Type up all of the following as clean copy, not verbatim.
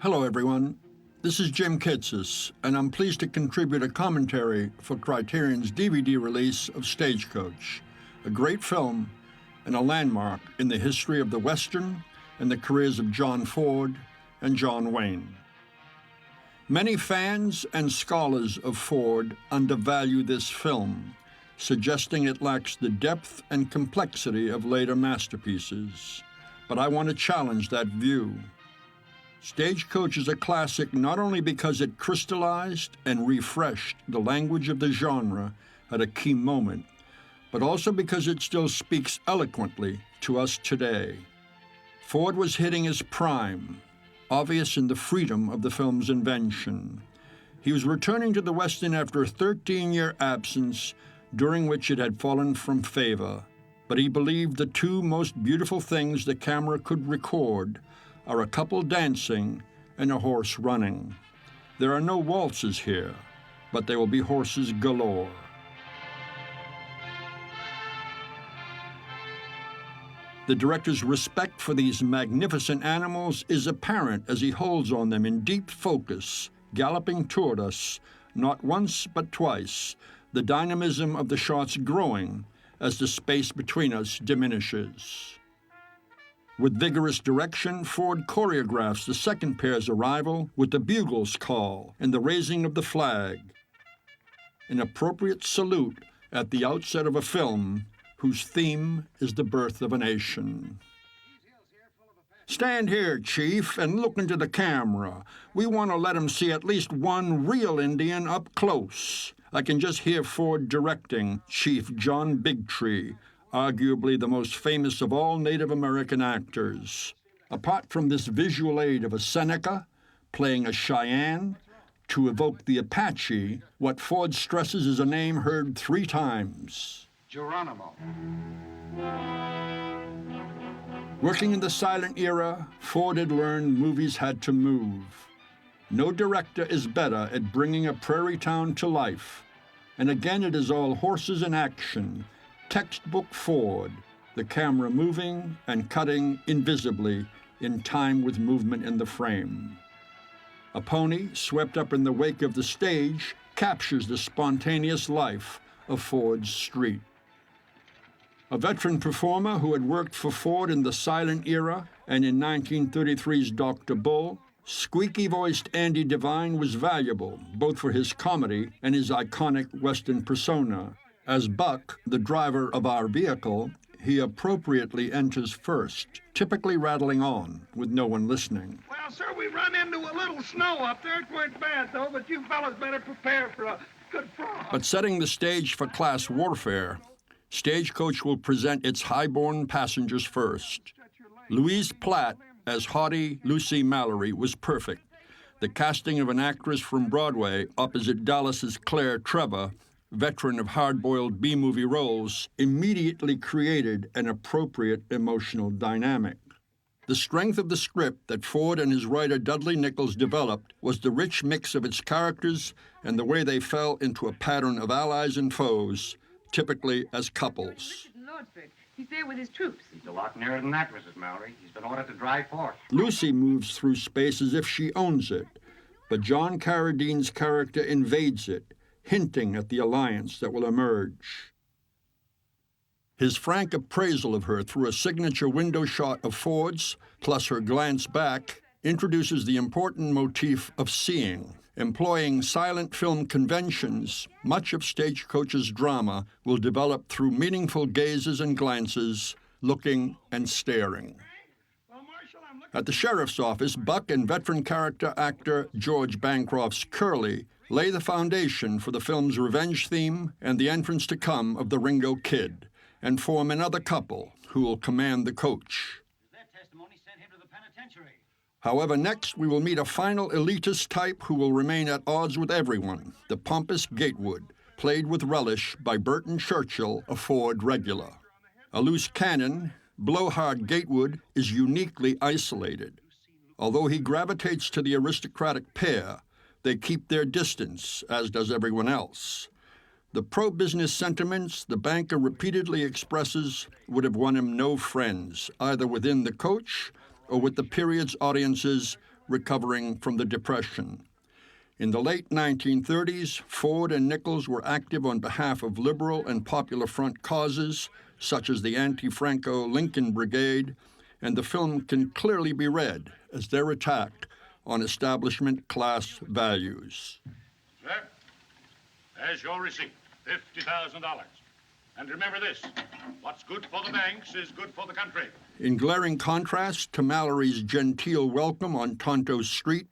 Hello, everyone. This is Jim Kitsis, and I'm pleased to contribute a commentary for Criterion's DVD release of Stagecoach, a great film and a landmark in the history of the Western and the careers of John Ford and John Wayne. Many fans and scholars of Ford undervalue this film, suggesting it lacks the depth and complexity of later masterpieces. But I want to challenge that view. Stagecoach is a classic not only because it crystallized and refreshed the language of the genre at a key moment, but also because it still speaks eloquently to us today. Ford was hitting his prime, obvious in the freedom of the film's invention. He was returning to the Western after a 13-year absence during which it had fallen from favor, but he believed the two most beautiful things the camera could record are a couple dancing and a horse running. There are no waltzes here, but there will be horses galore. The director's respect for these magnificent animals is apparent as he holds on them in deep focus, galloping toward us, not once but twice, the dynamism of the shots growing as the space between us diminishes. With vigorous direction, Ford choreographs the second pair's arrival with the bugle's call and the raising of the flag, an appropriate salute at the outset of a film whose theme is the birth of a nation. Stand here, Chief, and look into the camera. We want to let 'em see at least one real Indian up close. I can just hear Ford directing Chief John Bigtree, arguably the most famous of all Native American actors. Apart from this visual aid of a Seneca playing a Cheyenne, to evoke the Apache, what Ford stresses is a name heard 3 times. Geronimo. Working in the silent era, Ford had learned movies had to move. No director is better at bringing a prairie town to life. And again, it is all horses in action, textbook Ford, the camera moving and cutting invisibly in time with movement in the frame. A pony, swept up in the wake of the stage, captures the spontaneous life of Ford's street. A veteran performer who had worked for Ford in the silent era and in 1933's Dr. Bull, squeaky-voiced Andy Devine was valuable, both for his comedy and his iconic Western persona. As Buck, the driver of our vehicle, he appropriately enters first, typically rattling on, with no one listening. Well, sir, we run into a little snow up there. It weren't bad, though, but you fellas better prepare for a good frost. But setting the stage for class warfare, Stagecoach will present its highborn passengers first. Louise Platt as haughty Lucy Mallory was perfect. The casting of an actress from Broadway opposite Dallas's Claire Trevor, veteran of hard-boiled B-movie roles, immediately created an appropriate emotional dynamic. The strength of the script that Ford and his writer Dudley Nichols developed was the rich mix of its characters and the way they fell into a pattern of allies and foes, typically as couples. He's there with his troops. He's a lot nearer than that, Mrs. Mallory. He's been ordered to drive forth. Lucy moves through space as if she owns it, but John Carradine's character invades it, hinting at the alliance that will emerge. His frank appraisal of her through a signature window shot of Ford's, plus her glance back, introduces the important motif of seeing. Employing silent film conventions, much of Stagecoach's drama will develop through meaningful gazes and glances, looking and staring. At the sheriff's office, Buck and veteran character actor George Bancroft's Curly lay the foundation for the film's revenge theme and the entrance to come of the Ringo Kid, and form another couple who will command the coach. However, next we will meet a final elitist type who will remain at odds with everyone, the pompous Gatewood, played with relish by Bert and Churchill, a Ford regular. A loose cannon, blowhard Gatewood is uniquely isolated. Although he gravitates to the aristocratic pair, they keep their distance, as does everyone else. The pro-business sentiments the banker repeatedly expresses would have won him no friends, either within the coach or with the period's audiences recovering from the Depression. In the late 1930s, Ford and Nichols were active on behalf of liberal and popular front causes, such as the anti-Franco Lincoln Brigade, and the film can clearly be read as their attack on establishment class values. Sir, there's your receipt, $50,000. And remember this, what's good for the banks is good for the country. In glaring contrast to Mallory's genteel welcome on Tonto Street,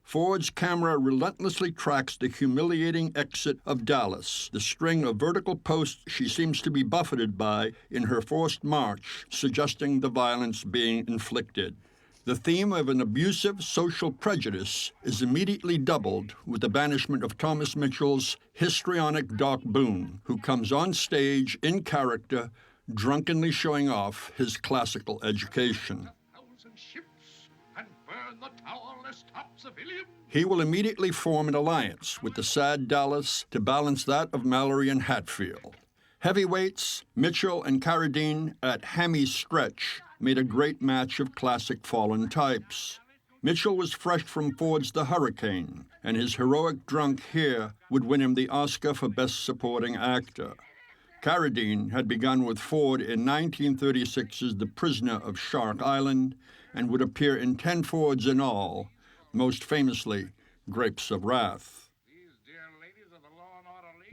Ford's camera relentlessly tracks the humiliating exit of Dallas, the string of vertical posts she seems to be buffeted by in her forced march, suggesting the violence being inflicted. The theme of an abusive social prejudice is immediately doubled with the banishment of Thomas Mitchell's histrionic Doc Boone, who comes on stage in character, drunkenly showing off his classical education. He will immediately form an alliance with the sad Dallas to balance that of Mallory and Hatfield. Heavyweights, Mitchell and Carradine at Hammy's stretch made a great match of classic fallen types. Mitchell was fresh from Ford's The Hurricane, and his heroic drunk here would win him the Oscar for Best Supporting Actor. Carradine had begun with Ford in 1936's The Prisoner of Shark Island and would appear in 10 Fords in all, most famously Grapes of Wrath.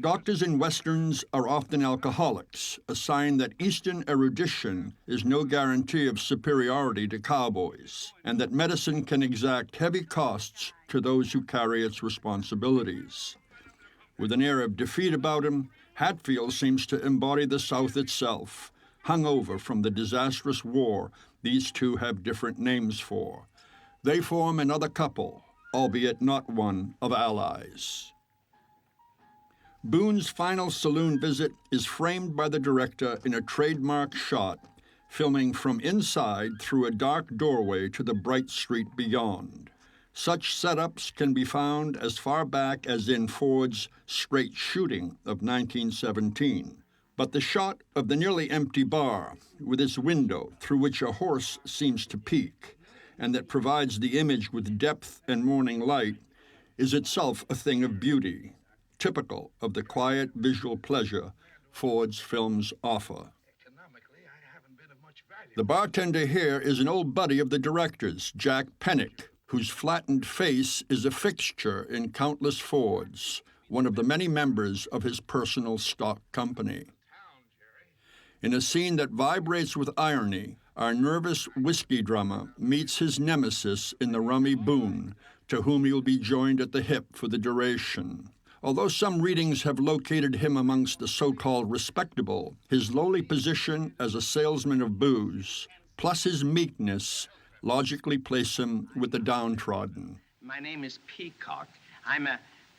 Doctors in Westerns are often alcoholics, a sign that Eastern erudition is no guarantee of superiority to cowboys, and that medicine can exact heavy costs to those who carry its responsibilities. With an air of defeat about him, Hatfield seems to embody the South itself, hungover from the disastrous war these two have different names for. They form another couple, albeit not one of allies. Boone's final saloon visit is framed by the director in a trademark shot, filming from inside through a dark doorway to the bright street beyond. Such setups can be found as far back as in Ford's Straight Shooting of 1917. But the shot of the nearly empty bar, with its window through which a horse seems to peek, and that provides the image with depth and morning light, is itself a thing of beauty, typical of the quiet visual pleasure Ford's films offer. The bartender here is an old buddy of the director's, Jack Pennick, whose flattened face is a fixture in countless Fords, one of the many members of his personal stock company. In a scene that vibrates with irony, our nervous whiskey drummer meets his nemesis in the rummy Boone, to whom he will be joined at the hip for the duration. Although some readings have located him amongst the so-called respectable, his lowly position as a salesman of booze, plus his meekness, logically place him with the downtrodden. My name is Peacock.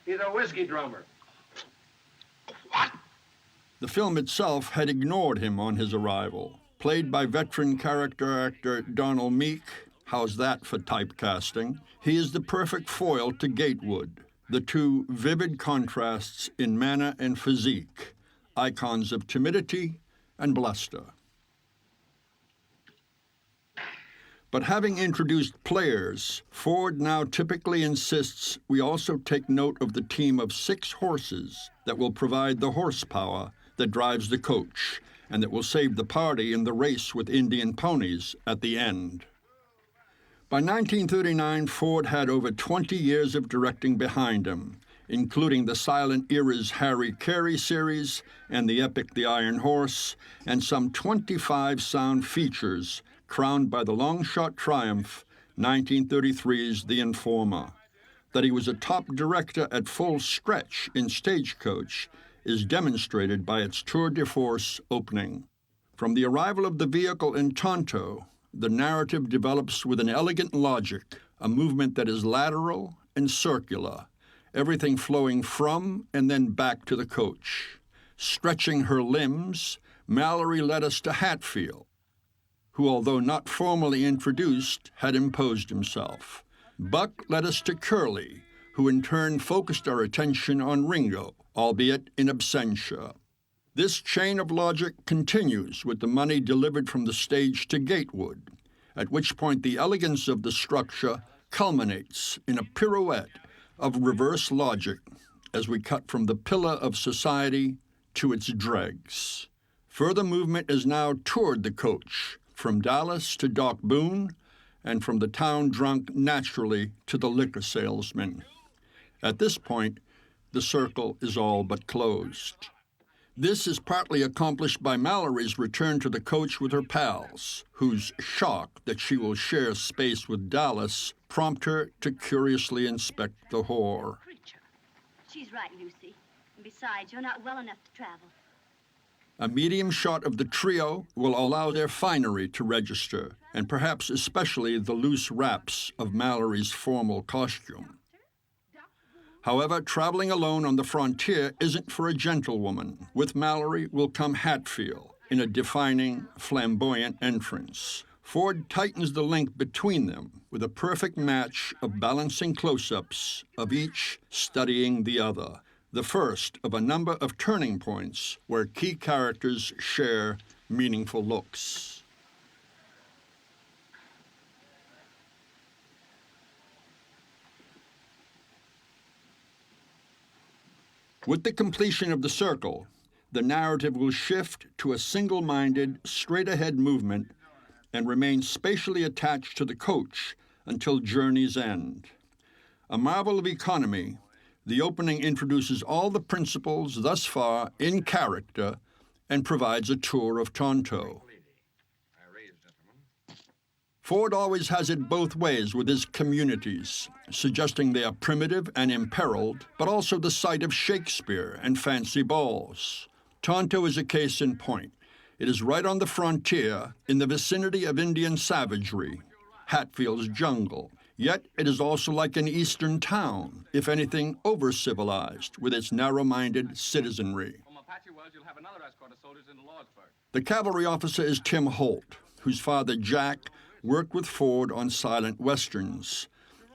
He's a whiskey drummer. What? The film itself had ignored him on his arrival. Played by veteran character actor Donald Meek, how's that for typecasting? He is the perfect foil to Gatewood, the two vivid contrasts in manner and physique, icons of timidity and bluster. But having introduced players, Ford now typically insists we also take note of the team of 6 horses that will provide the horsepower that drives the coach and that will save the party in the race with Indian ponies at the end. By 1939, Ford had over 20 years of directing behind him, including the silent era's Harry Carey series and the epic The Iron Horse, and some 25 sound features crowned by the long-shot triumph, 1933's The Informer. That he was a top director at full stretch in Stagecoach is demonstrated by its tour de force opening. From the arrival of the vehicle in Tonto, the narrative develops with an elegant logic, a movement that is lateral and circular, everything flowing from and then back to the coach. Stretching her limbs, Mallory led us to Hatfield, who, although not formally introduced, had imposed himself. Buck led us to Curly, who in turn focused our attention on Ringo, albeit in absentia. This chain of logic continues with the money delivered from the stage to Gatewood, at which point the elegance of the structure culminates in a pirouette of reverse logic as we cut from the pillar of society to its dregs. Further movement is now toward the coach, from Dallas to Doc Boone, and from the town drunk naturally to the liquor salesman. At this point, the circle is all but closed. This is partly accomplished by Mallory's return to the coach with her pals, whose shock that she will share space with Dallas prompt her to curiously inspect the whore. She's right, Lucy. And besides, you're not well enough to travel. A medium shot of the trio will allow their finery to register, and perhaps especially the loose wraps of Mallory's formal costume. However, traveling alone on the frontier isn't for a gentlewoman. With Mallory will come Hatfield in a defining, flamboyant entrance. Ford tightens the link between them with a perfect match of balancing close-ups of each studying the other, the first of a number of turning points where key characters share meaningful looks. With the completion of the circle, the narrative will shift to a single-minded, straight-ahead movement and remain spatially attached to the coach until journey's end. A marvel of economy, the opening introduces all the principals thus far in character and provides a tour of Tonto. Ford always has it both ways with his communities, suggesting they are primitive and imperiled, but also the site of Shakespeare and fancy balls. Tonto is a case in point. It is right on the frontier, in the vicinity of Indian savagery, Hatfield's jungle. Yet it is also like an eastern town, if anything over-civilized, with its narrow-minded citizenry. The cavalry officer is Tim Holt, whose father, Jack, worked with Ford on silent westerns.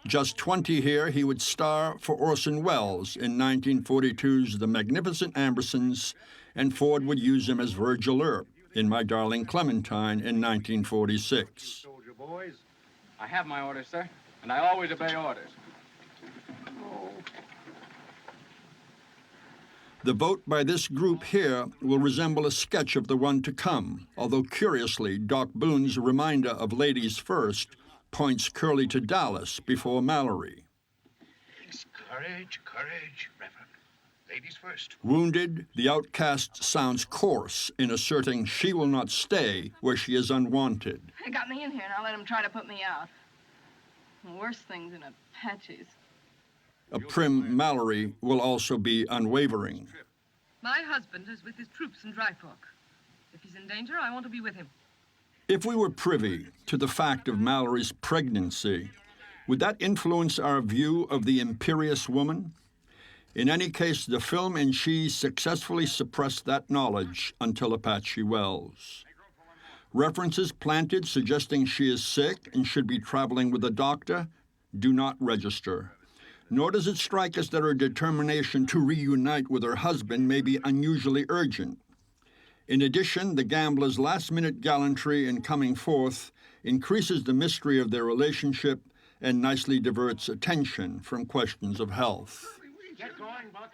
Just 20 here, he would star for Orson Welles in 1942's The Magnificent Ambersons, and Ford would use him as Virgil Earp in My Darling Clementine in 1946. Soldier boys, I have my orders, sir, and I always obey orders. The vote by this group here will resemble a sketch of the one to come, although curiously, Doc Boone's reminder of ladies first points Curly to Dallas before Mallory. It's courage, courage, Reverend. Ladies first. Wounded, the outcast sounds coarse in asserting she will not stay where she is unwanted. They got me in here, and I'll let them try to put me out. Worse things than Apaches. A prim Mallory will also be unwavering. My husband is with his troops in Dry Fork. If he's in danger, I want to be with him. If we were privy to the fact of Mallory's pregnancy, would that influence our view of the imperious woman? In any case, the film and she successfully suppressed that knowledge until Apache Wells. References planted suggesting she is sick and should be traveling with a doctor do not register. Nor does it strike us that her determination to reunite with her husband may be unusually urgent. In addition, the gambler's last-minute gallantry in coming forth increases the mystery of their relationship and nicely diverts attention from questions of health. Get going, Buck.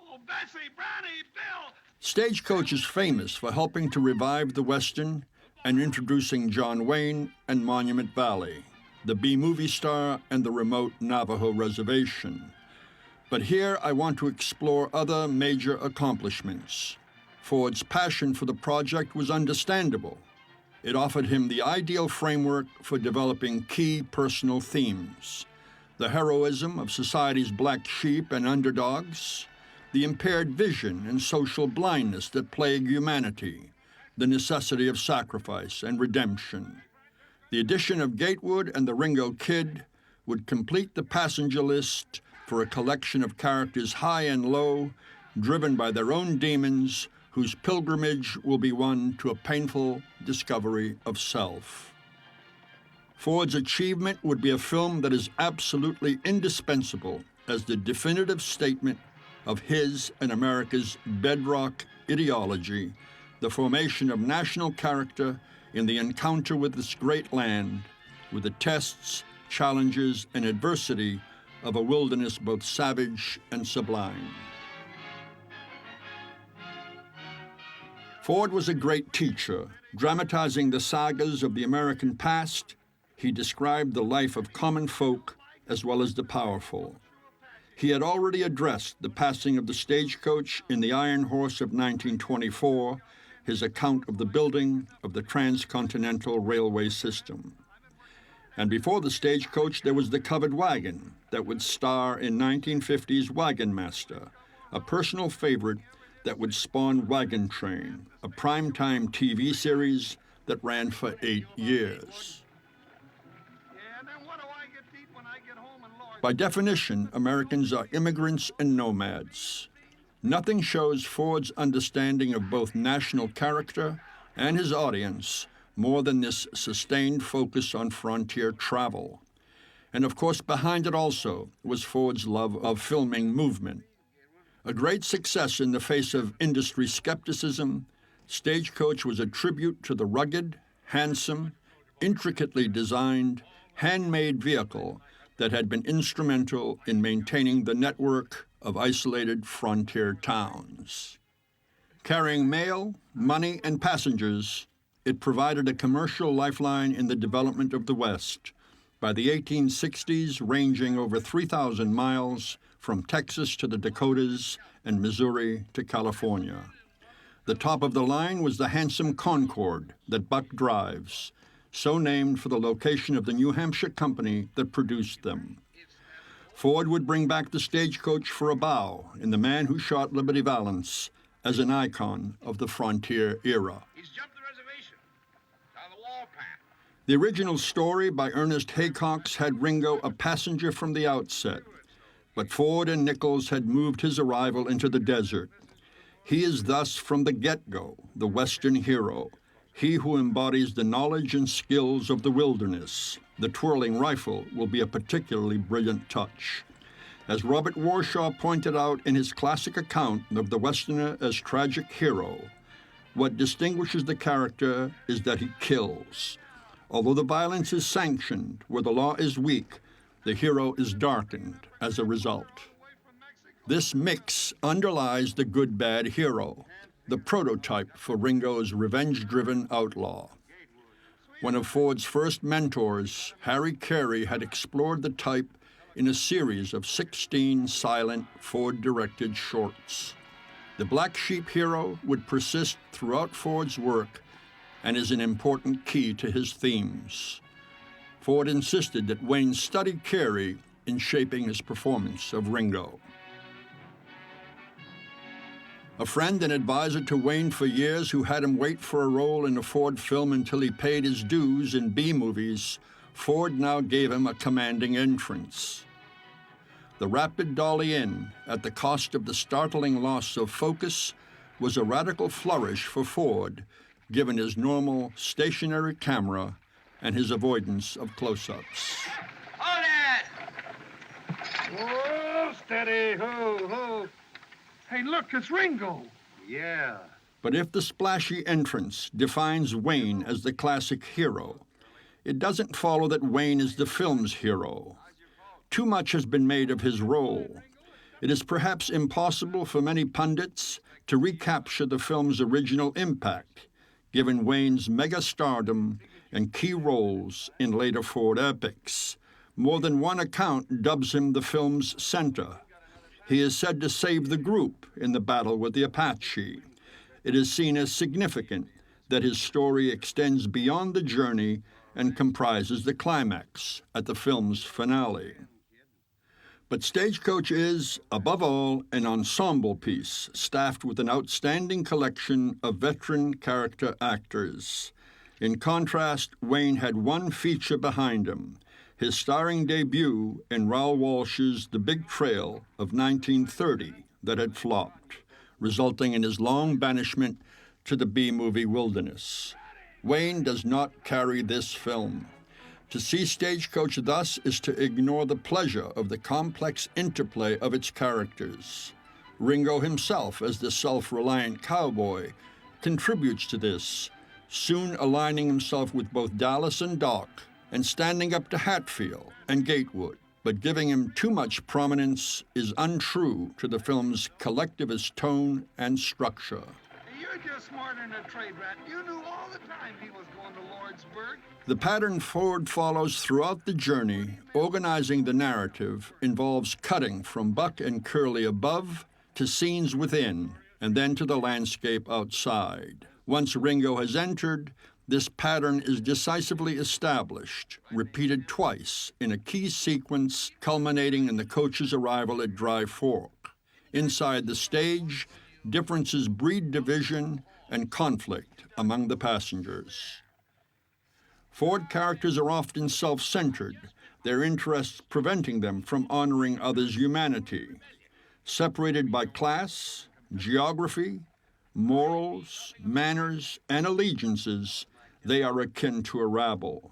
Oh, Bessie, Brownie, Bill! Stagecoach is famous for helping to revive the Western and introducing John Wayne and Monument Valley, the B-movie star and the remote Navajo reservation. But here I want to explore other major accomplishments. Ford's passion for the project was understandable. It offered him the ideal framework for developing key personal themes: the heroism of society's black sheep and underdogs, the impaired vision and social blindness that plague humanity, the necessity of sacrifice and redemption. The addition of Gatewood and the Ringo Kid would complete the passenger list for a collection of characters high and low, driven by their own demons, whose pilgrimage will be one to a painful discovery of self. Ford's achievement would be a film that is absolutely indispensable as the definitive statement of his and America's bedrock ideology, the formation of national character in the encounter with this great land, with the tests challenges, and adversity of a wilderness both savage and sublime. Ford was a great teacher. Dramatizing the sagas of the American past, he described the life of common folk as well as the powerful. He had already addressed the passing of the stagecoach in the Iron Horse of 1924, his account of the building of the transcontinental railway system. And before the stagecoach, there was the covered wagon that would star in 1950's Wagon Master, a personal favorite that would spawn Wagon Train, a primetime TV series that ran for 8 years. By definition, Americans are immigrants and nomads. Nothing shows Ford's understanding of both national character and his audience more than this sustained focus on frontier travel. And of course, behind it also was Ford's love of filming movement. A great success in the face of industry skepticism, Stagecoach was a tribute to the rugged, handsome, intricately designed, handmade vehicle that had been instrumental in maintaining the network of isolated frontier towns. Carrying mail, money, and passengers, it provided a commercial lifeline in the development of the West, by the 1860s ranging over 3,000 miles from Texas to the Dakotas and Missouri to California. The top of the line was the handsome Concorde that Buck drives, so named for the location of the New Hampshire company that produced them. Ford would bring back the stagecoach for a bow in The Man Who Shot Liberty Valance as an icon of the frontier era. He's jumped the reservation. Down the wall path. The original story by Ernest Haycox had Ringo a passenger from the outset, but Ford and Nichols had moved his arrival into the desert. He is thus from the get-go the Western hero, he who embodies the knowledge and skills of the wilderness. The twirling rifle will be a particularly brilliant touch. As Robert Warshaw pointed out in his classic account of the Westerner as tragic hero, what distinguishes the character is that he kills. Although the violence is sanctioned where the law is weak, the hero is darkened as a result. This mix underlies the good-bad hero, the prototype for Ringo's revenge-driven outlaw. One of Ford's first mentors, Harry Carey, had explored the type in a series of 16 silent Ford-directed shorts. The black sheep hero would persist throughout Ford's work and is an important key to his themes. Ford insisted that Wayne study Carey in shaping his performance of Ringo. A friend and advisor to Wayne for years who had him wait for a role in a Ford film until he paid his dues in B-movies, Ford now gave him a commanding entrance. The rapid dolly in, at the cost of the startling loss of focus, was a radical flourish for Ford, given his normal stationary camera and his avoidance of close-ups. Hold it! Whoa, steady, ho, ho. Hey, look, it's Ringo. Yeah. But if the splashy entrance defines Wayne as the classic hero, it doesn't follow that Wayne is the film's hero. Too much has been made of his role. It is perhaps impossible for many pundits to recapture the film's original impact, given Wayne's mega-stardom and key roles in later Ford epics. More than one account dubs him the film's center. He is said to save the group in the battle with the Apache. It is seen as significant that his story extends beyond the journey and comprises the climax at the film's finale. But Stagecoach is, above all, an ensemble piece staffed with an outstanding collection of veteran character actors. In contrast, Wayne had one feature behind him, his starring debut in Raoul Walsh's The Big Trail of 1930 that had flopped, resulting in his long banishment to the B-movie wilderness. Wayne does not carry this film. To see Stagecoach thus is to ignore the pleasure of the complex interplay of its characters. Ringo himself, as the self-reliant cowboy, contributes to this, soon aligning himself with both Dallas and Doc and standing up to Hatfield and Gatewood, but giving him too much prominence is untrue to the film's collectivist tone and structure. You're just smarter than a trade rat. You knew all the time he was going to Lordsburg. The pattern Ford follows throughout the journey, organizing the narrative, involves cutting from Buck and Curly above to scenes within, and then to the landscape outside. Once Ringo has entered, this pattern is decisively established, repeated twice in a key sequence culminating in the coach's arrival at Dry Fork. Inside the stage, differences breed division and conflict among the passengers. Ford characters are often self-centered, their interests preventing them from honoring others' humanity. Separated by class, geography, morals, manners, and allegiances, they are akin to a rabble.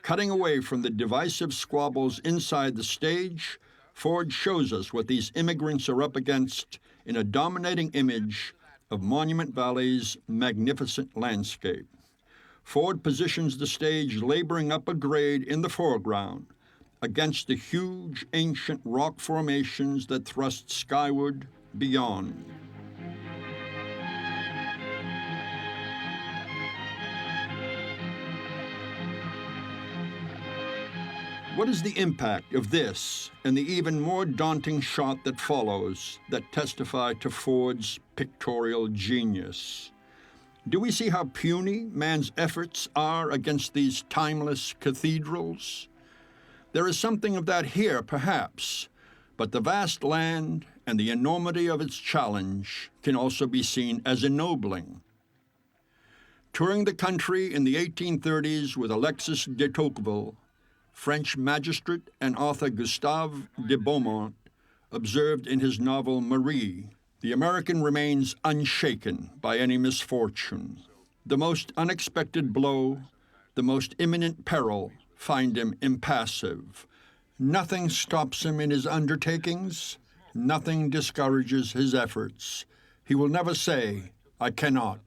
Cutting away from the divisive squabbles inside the stage, Ford shows us what these immigrants are up against in a dominating image of Monument Valley's magnificent landscape. Ford positions the stage laboring up a grade in the foreground against the huge, ancient rock formations that thrust skyward beyond. What is the impact of this and the even more daunting shot that follows that testify to Ford's pictorial genius? Do we see how puny man's efforts are against these timeless cathedrals? There is something of that here, perhaps, but the vast land and the enormity of its challenge can also be seen as ennobling. Touring the country in the 1830s with Alexis de Tocqueville, French magistrate and author Gustave de Beaumont observed in his novel Marie, the American remains unshaken by any misfortune. The most unexpected blow, the most imminent peril, find him impassive. Nothing stops him in his undertakings. Nothing discourages his efforts. He will never say, "I cannot."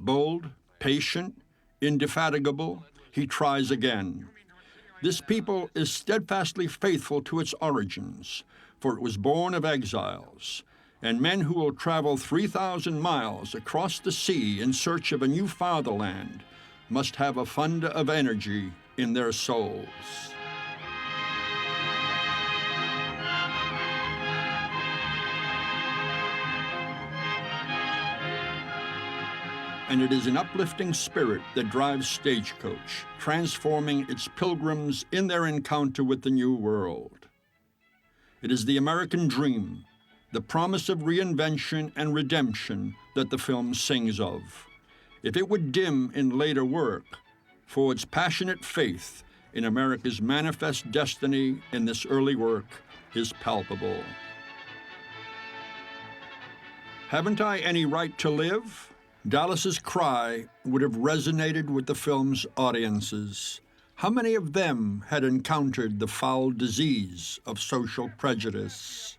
Bold, patient, indefatigable, he tries again. This people is steadfastly faithful to its origins, for it was born of exiles, and men who will travel 3,000 miles across the sea in search of a new fatherland must have a fund of energy in their souls. And it is an uplifting spirit that drives Stagecoach, transforming its pilgrims in their encounter with the New World. It is the American dream, the promise of reinvention and redemption that the film sings of. If it would dim in later work, Ford's passionate faith in America's manifest destiny in this early work is palpable. Haven't I any right to live? Dallas's cry would have resonated with the film's audiences. How many of them had encountered the foul disease of social prejudice?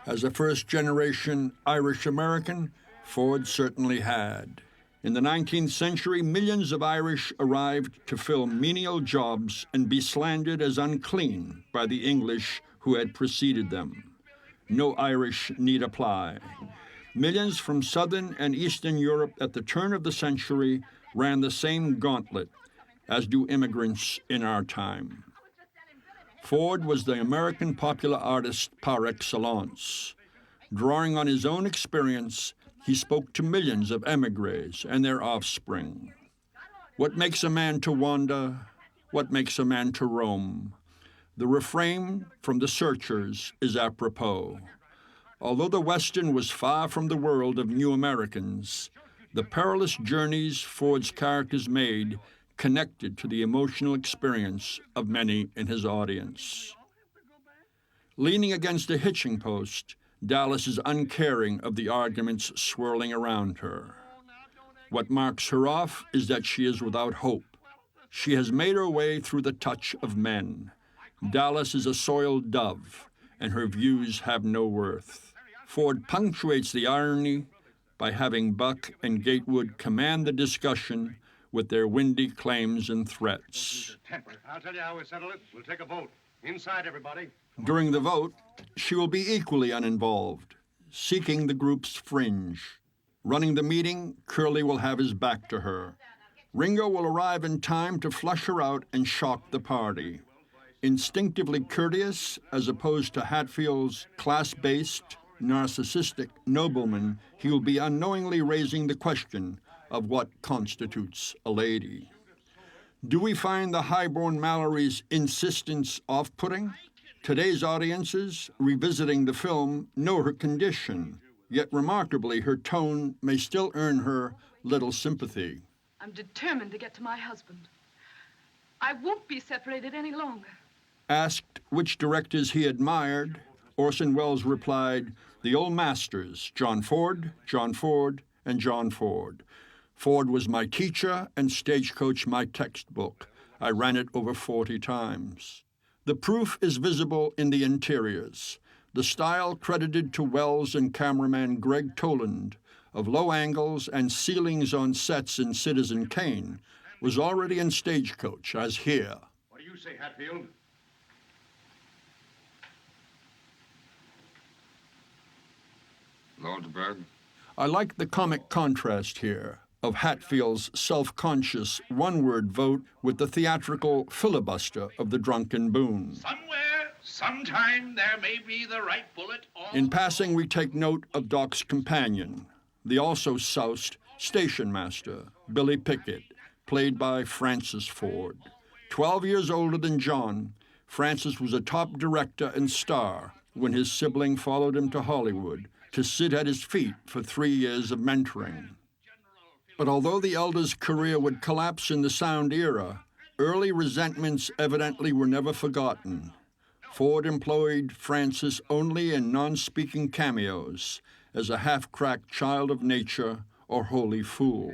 As a first-generation Irish-American, Ford certainly had. In the 19th century, millions of Irish arrived to fill menial jobs and be slandered as unclean by the English who had preceded them. No Irish need apply. Millions from Southern and Eastern Europe at the turn of the century ran the same gauntlet as do immigrants in our time. Ford was the American popular artist par excellence. Drawing on his own experience, he spoke to millions of émigrés and their offspring. What makes a man to wander? What makes a man to roam? The refrain from The Searchers is apropos. Although the Western was far from the world of new Americans, the perilous journeys Ford's characters made connected to the emotional experience of many in his audience. Leaning against a hitching post, Dallas is uncaring of the arguments swirling around her. What marks her off is that she is without hope. She has made her way through the touch of men. Dallas is a soiled dove, and her views have no worth. Ford punctuates the irony by having Buck and Gatewood command the discussion with their windy claims and threats. Temper. I'll tell you how we settle it. We'll take a vote. Inside, everybody. During the vote, she will be equally uninvolved, seeking the group's fringe. Running the meeting, Curly will have his back to her. Ringo will arrive in time to flush her out and shock the party. Instinctively courteous, as opposed to Hatfield's class-based, narcissistic nobleman, he will be unknowingly raising the question of what constitutes a lady. Do we find the highborn Mallory's insistence off-putting? Today's audiences, revisiting the film, know her condition, yet remarkably, her tone may still earn her little sympathy. I'm determined to get to my husband. I won't be separated any longer. Asked which directors he admired, Orson Welles replied, the old masters, John Ford, and John Ford. Ford was my teacher and Stagecoach my textbook. I ran it over 40 times. The proof is visible in the interiors. The style credited to Welles and cameraman Greg Toland of low angles and ceilings on sets in Citizen Kane was already in Stagecoach, as here. What do you say, Hatfield? Lordsburg. I like the comic contrast here of Hatfield's self-conscious one-word vote with the theatrical filibuster of the drunken Boone. Somewhere, sometime, there may be the right bullet. In passing, we take note of Doc's companion, the also soused station master, Billy Pickett, played by Francis Ford. 12 years older than John, Francis was a top director and star when his sibling followed him to Hollywood to sit at his feet for 3 years of mentoring. But although the elder's career would collapse in the sound era, early resentments evidently were never forgotten. Ford employed Francis only in non-speaking cameos as a half-cracked child of nature or holy fool.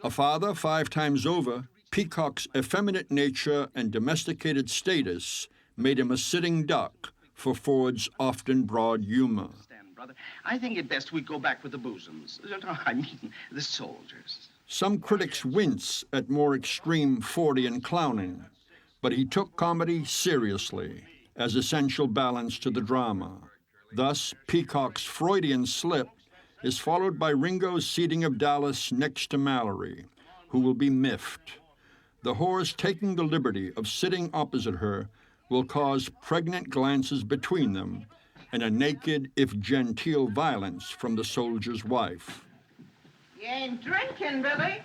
A father 5 times over, Peacock's effeminate nature and domesticated status made him a sitting duck for Ford's often broad humor. Brother, I think it best we go back with the bosoms. I mean, the soldiers. Some critics wince at more extreme Fordian clowning, but he took comedy seriously as essential balance to the drama. Thus, Peacock's Freudian slip is followed by Ringo's seating of Dallas next to Mallory, who will be miffed. The whores taking the liberty of sitting opposite her will cause pregnant glances between them and a naked, if genteel, violence from the soldier's wife. You ain't drinking, Billy.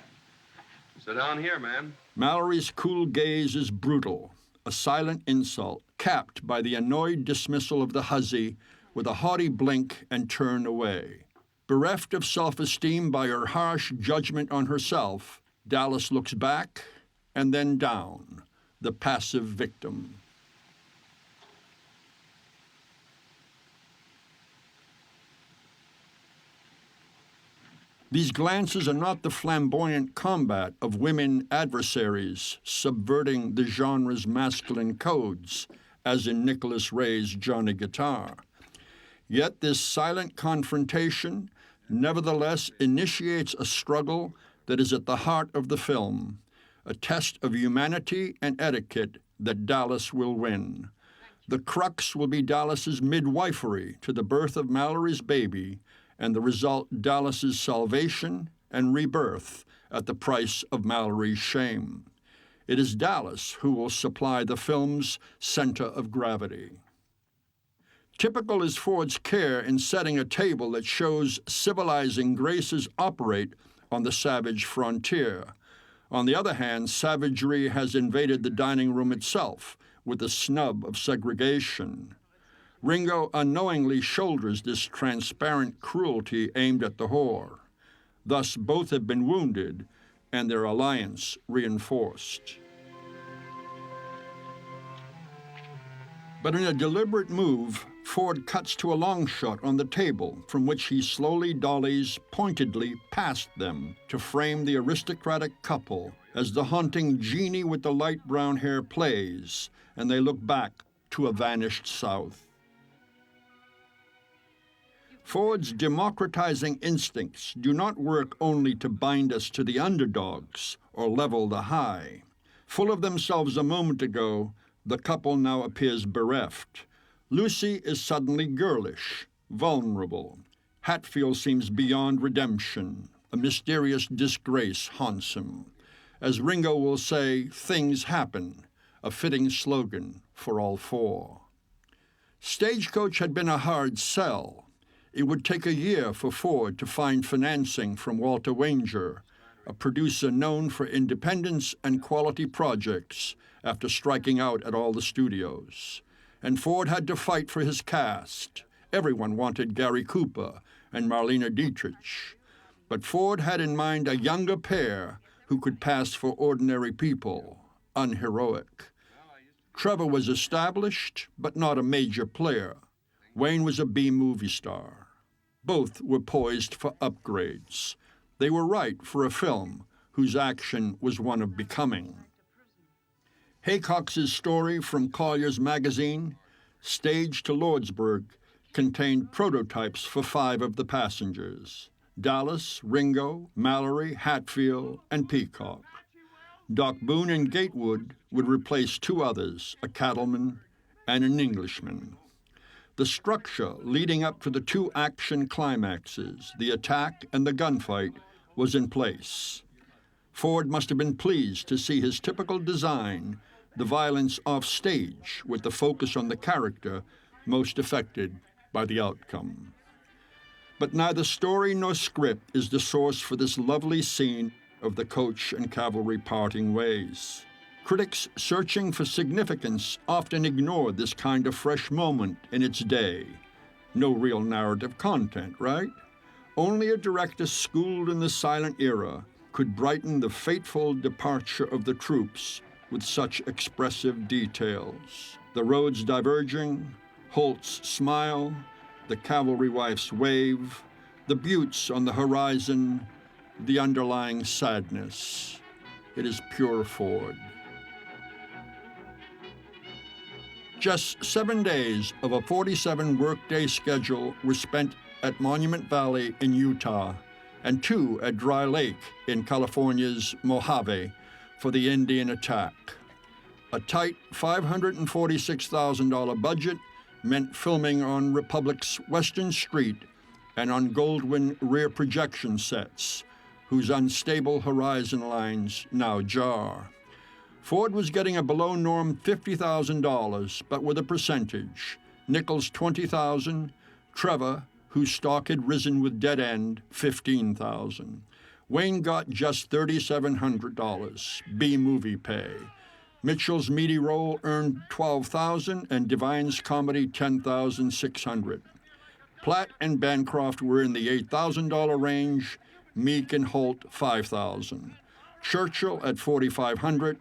Sit down here, ma'am. Mallory's cool gaze is brutal, a silent insult, capped by the annoyed dismissal of the hussy with a haughty blink and turn away. Bereft of self-esteem by her harsh judgment on herself, Dallas looks back and then down, the passive victim. These glances are not the flamboyant combat of women adversaries subverting the genre's masculine codes, as in Nicholas Ray's Johnny Guitar. Yet this silent confrontation nevertheless initiates a struggle that is at the heart of the film, a test of humanity and etiquette that Dallas will win. The crux will be Dallas's midwifery to the birth of Mallory's baby, and the result Dallas's salvation and rebirth at the price of Mallory's shame. It is Dallas who will supply the film's center of gravity. Typical is Ford's care in setting a table that shows civilizing graces operate on the savage frontier. On the other hand, savagery has invaded the dining room itself with the snub of segregation. Ringo unknowingly shoulders this transparent cruelty aimed at the whore. Thus, both have been wounded and their alliance reinforced. But in a deliberate move, Ford cuts to a long shot on the table from which he slowly dollies pointedly past them to frame the aristocratic couple as the haunting genie with the light brown hair plays, and they look back to a vanished South. Ford's democratizing instincts do not work only to bind us to the underdogs or level the high. Full of themselves a moment ago, the couple now appears bereft. Lucy is suddenly girlish, vulnerable. Hatfield seems beyond redemption. A mysterious disgrace haunts him. As Ringo will say, things happen, a fitting slogan for all four. Stagecoach had been a hard sell. It would take a year for Ford to find financing from Walter Wanger, a producer known for independence and quality projects after striking out at all the studios. And Ford had to fight for his cast. Everyone wanted Gary Cooper and Marlene Dietrich. But Ford had in mind a younger pair who could pass for ordinary people, unheroic. Trevor was established, but not a major player. Wayne was a B movie star. Both were poised for upgrades. They were right for a film whose action was one of becoming. Haycox's story from Collier's magazine, Stage to Lordsburg, contained prototypes for 5 of the passengers: Dallas, Ringo, Mallory, Hatfield, and Peacock. Doc Boone and Gatewood would replace 2 others, a cattleman and an Englishman. The structure leading up to the 2 action climaxes, the attack and the gunfight, was in place. Ford must have been pleased to see his typical design, the violence off stage, with the focus on the character most affected by the outcome. But neither story nor script is the source for this lovely scene of the coach and cavalry parting ways. Critics searching for significance often ignored this kind of fresh moment in its day. No real narrative content, right? Only a director schooled in the silent era could brighten the fateful departure of the troops with such expressive details. The roads diverging, Holt's smile, the cavalry wife's wave, the buttes on the horizon, the underlying sadness. It is pure Ford. Just 7 days of a 47-workday schedule were spent at Monument Valley in Utah and 2 at Dry Lake in California's Mojave for the Indian attack. A tight $546,000 budget meant filming on Republic's Western Street and on Goldwyn rear projection sets, whose unstable horizon lines now jar. Ford was getting a below-norm $50,000, but with a percentage. Nichols $20,000, Trevor, whose stock had risen with Dead End, $15,000. Wayne got just $3,700, B-movie pay. Mitchell's meaty role earned $12,000, and Devine's comedy $10,600. Platt and Bancroft were in the $8,000 range, Meek and Holt $5,000. Churchill at $4,500,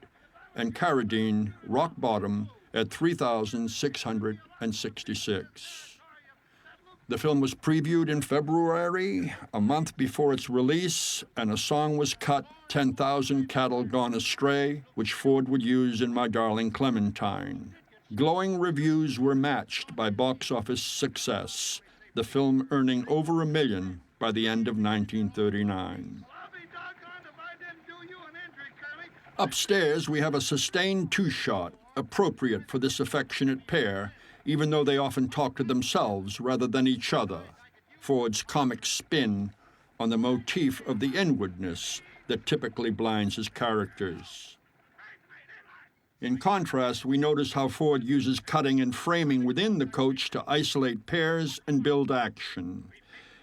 and Carradine, rock bottom, at $3,666. The film was previewed in February, a month before its release, and a song was cut, 10,000 Cattle Gone Astray, which Ford would use in My Darling Clementine. Glowing reviews were matched by box office success, the film earning over $1 million by the end of 1939. Upstairs, we have a sustained 2-shot, appropriate for this affectionate pair, even though they often talk to themselves rather than each other. Ford's comic spin on the motif of the inwardness that typically blinds his characters. In contrast, we notice how Ford uses cutting and framing within the coach to isolate pairs and build action.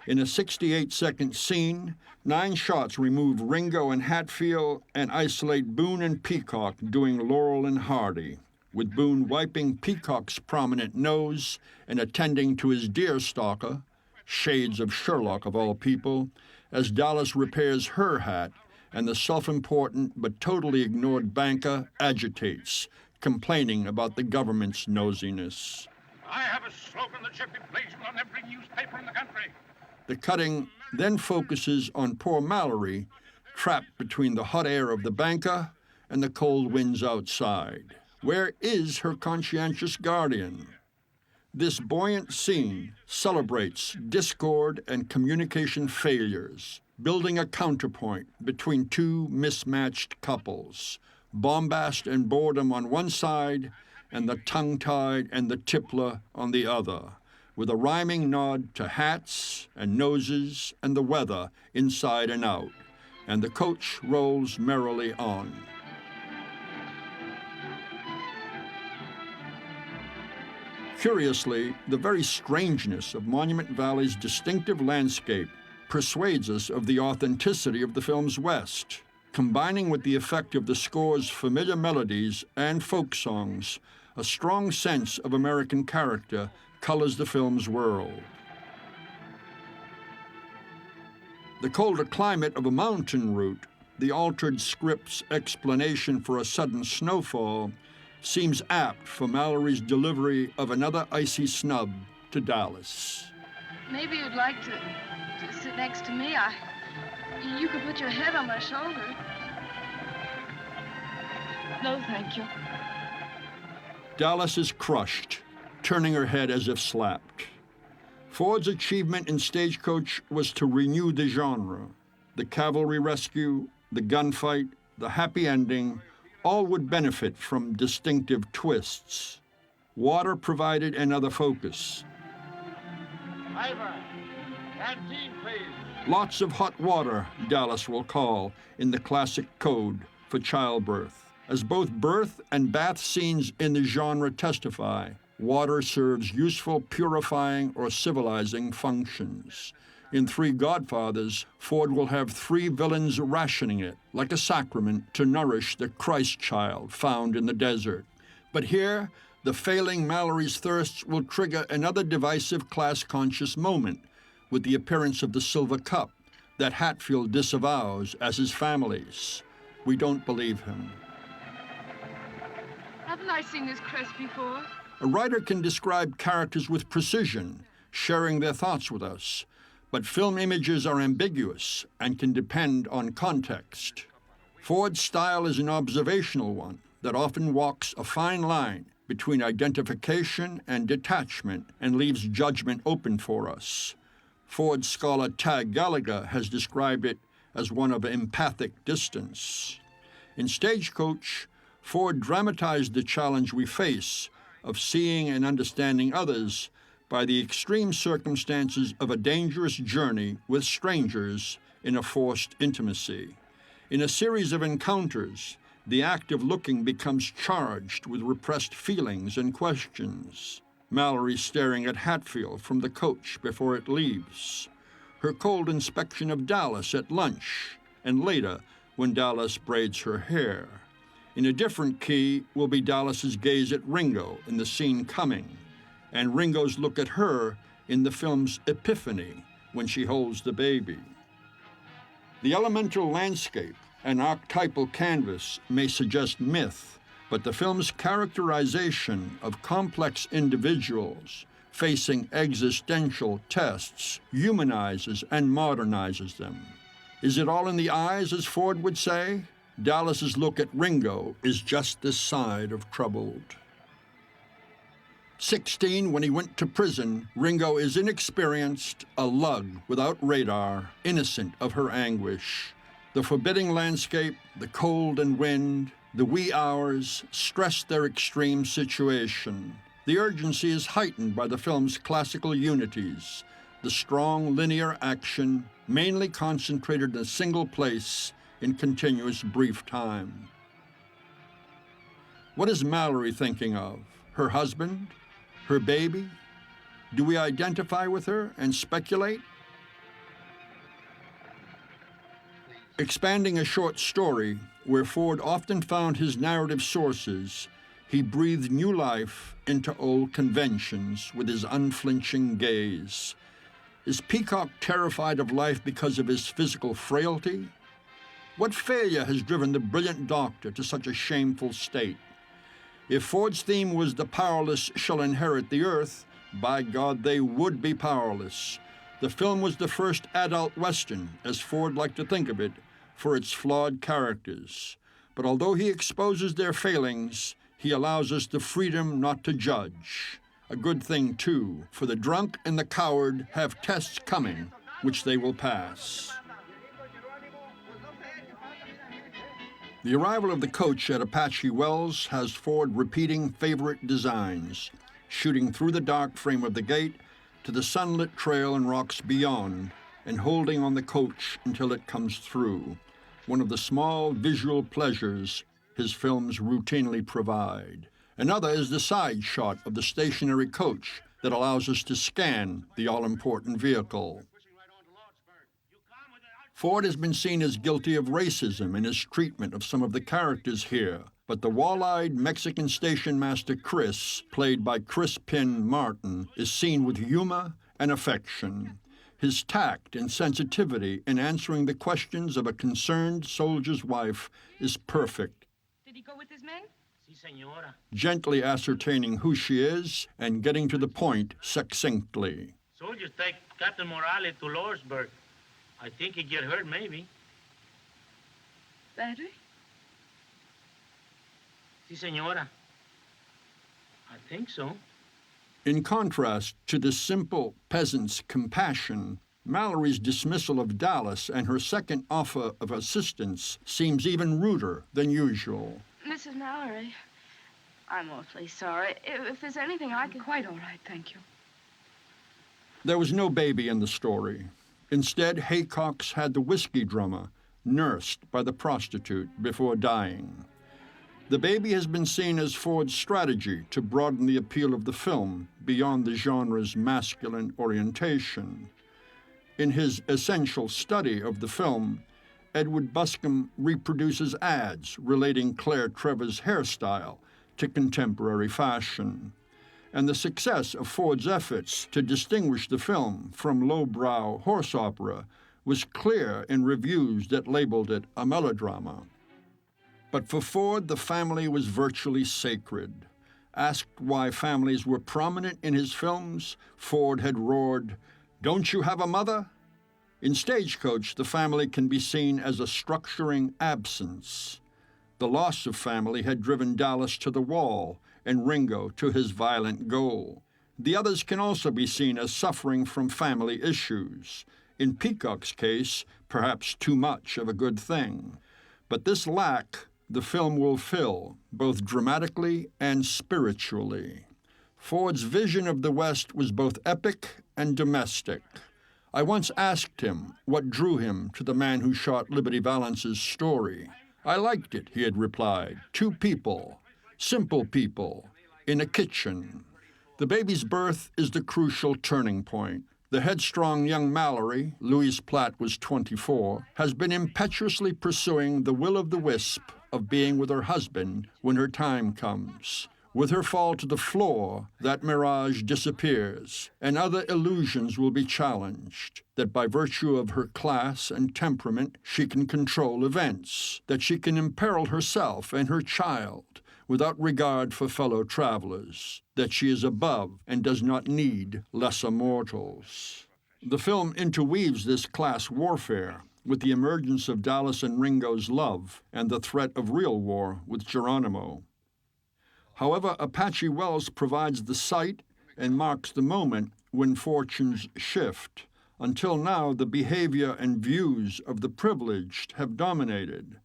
In a 68-second scene, 9 shots remove Ringo and Hatfield and isolate Boone and Peacock doing Laurel and Hardy, with Boone wiping Peacock's prominent nose and attending to his deerstalker, shades of Sherlock of all people, as Dallas repairs her hat and the self-important but totally ignored banker agitates, complaining about the government's nosiness. I have a slogan that should be blazoned on every newspaper in the country. The cutting then focuses on poor Mallory, trapped between the hot air of the banker and the cold winds outside. Where is her conscientious guardian? This buoyant scene celebrates discord and communication failures, building a counterpoint between two mismatched couples, bombast and boredom on one side, and the tongue-tied and the tippler on the other, with a rhyming nod to hats and noses and the weather inside and out, and the coach rolls merrily on. Curiously, the very strangeness of Monument Valley's distinctive landscape persuades us of the authenticity of the film's West, combining with the effect of the score's familiar melodies and folk songs. A strong sense of American character colors the film's world. The colder climate of a mountain route, the altered script's explanation for a sudden snowfall, seems apt for Mallory's delivery of another icy snub to Dallas. Maybe you'd like to sit next to me. You could put your head on my shoulder. No, thank you. Dallas is crushed, turning her head as if slapped. Ford's achievement in Stagecoach was to renew the genre. The cavalry rescue, the gunfight, the happy ending, all would benefit from distinctive twists. Water provided another focus. Driver, canteen, please. Lots of hot water, Dallas will call in the classic code for childbirth. As both birth and bath scenes in the genre testify, water serves useful purifying or civilizing functions. In Three Godfathers, Ford will have three villains rationing it, like a sacrament, to nourish the Christ child found in the desert. But here, the failing Mallory's thirsts will trigger another divisive class-conscious moment with the appearance of the silver cup that Hatfield disavows as his family's. We don't believe him. Haven't I seen this crest before? A writer can describe characters with precision, sharing their thoughts with us, but film images are ambiguous and can depend on context. Ford's style is an observational one that often walks a fine line between identification and detachment and leaves judgment open for us. Ford scholar Tag Gallagher has described it as one of empathic distance. In Stagecoach, Ford dramatized the challenge we face of seeing and understanding others by the extreme circumstances of a dangerous journey with strangers in a forced intimacy. In a series of encounters, the act of looking becomes charged with repressed feelings and questions. Mallory staring at Hatfield from the coach before it leaves, her cold inspection of Dallas at lunch, and later when Dallas braids her hair. In a different key will be Dallas's gaze at Ringo in the scene Coming, and Ringo's look at her in the film's Epiphany when she holds the baby. The elemental landscape and archetypal canvas may suggest myth, but the film's characterization of complex individuals facing existential tests humanizes and modernizes them. Is it all in the eyes, as Ford would say? Dallas's look at Ringo is just this side of troubled. 16, when he went to prison, Ringo is inexperienced, a lug without radar, innocent of her anguish. The forbidding landscape, the cold and wind, the wee hours stress their extreme situation. The urgency is heightened by the film's classical unities, the strong linear action, mainly concentrated in a single place in continuous brief time. What is Mallory thinking of? Her husband? Her baby? Do we identify with her and speculate? Expanding a short story, where Ford often found his narrative sources, he breathed new life into old conventions with his unflinching gaze. Is Peacock terrified of life because of his physical frailty? What failure has driven the brilliant doctor to such a shameful state? If Ford's theme was the powerless shall inherit the earth, by God, they would be powerless. The film was the first adult Western, as Ford liked to think of it, for its flawed characters. But although he exposes their failings, he allows us the freedom not to judge. A good thing, too, for the drunk and the coward have tests coming, which they will pass. The arrival of the coach at Apache Wells has Ford repeating favorite designs, shooting through the dark frame of the gate to the sunlit trail and rocks beyond, and holding on the coach until it comes through, one of the small visual pleasures his films routinely provide. Another is the side shot of the stationary coach that allows us to scan the all-important vehicle. Ford has been seen as guilty of racism in his treatment of some of the characters here, but the wall-eyed Mexican station master Chris, played by Chris Pin Martin, is seen with humor and affection. His tact and sensitivity in answering the questions of a concerned soldier's wife is perfect. Did he go with his men? Si, señora. Gently ascertaining who she is and getting to the point succinctly. Soldiers take Captain Morales to Lawrenceburg. I think he get hurt, maybe. Badly? Si, señora. I think so. In contrast to the simple peasant's compassion, Mallory's dismissal of Dallas and her second offer of assistance seems even ruder than usual. Mrs. Mallory, I'm awfully sorry. If there's anything I can... Quite all right, thank you. There was no baby in the story. Instead, Haycox had the whiskey drummer nursed by the prostitute before dying. The baby has been seen as Ford's strategy to broaden the appeal of the film beyond the genre's masculine orientation. In his essential study of the film, Edward Buscombe reproduces ads relating Claire Trevor's hairstyle to contemporary fashion. And the success of Ford's efforts to distinguish the film from lowbrow horse opera was clear in reviews that labeled it a melodrama. But for Ford, the family was virtually sacred. Asked why families were prominent in his films, Ford had roared, "Don't you have a mother?" In Stagecoach, the family can be seen as a structuring absence. The loss of family had driven Dallas to the wall and Ringo to his violent goal. The others can also be seen as suffering from family issues. In Peacock's case, perhaps too much of a good thing. But this lack the film will fill, both dramatically and spiritually. Ford's vision of the West was both epic and domestic. I once asked him what drew him to the man who shot Liberty Valance's story. I liked it, he had replied. Two people, simple people, in a kitchen. The baby's birth is the crucial turning point. The headstrong young Mallory, Louise Platt was 24, has been impetuously pursuing the will-o'-the-wisp of being with her husband when her time comes. With her fall to the floor, that mirage disappears, and other illusions will be challenged, that by virtue of her class and temperament, she can control events, that she can imperil herself and her child without regard for fellow travelers, that she is above and does not need lesser mortals. The film interweaves this class warfare with the emergence of Dallas and Ringo's love and the threat of real war with Geronimo. However, Apache Wells provides the site and marks the moment when fortunes shift. Until now, the behavior and views of the privileged have dominated.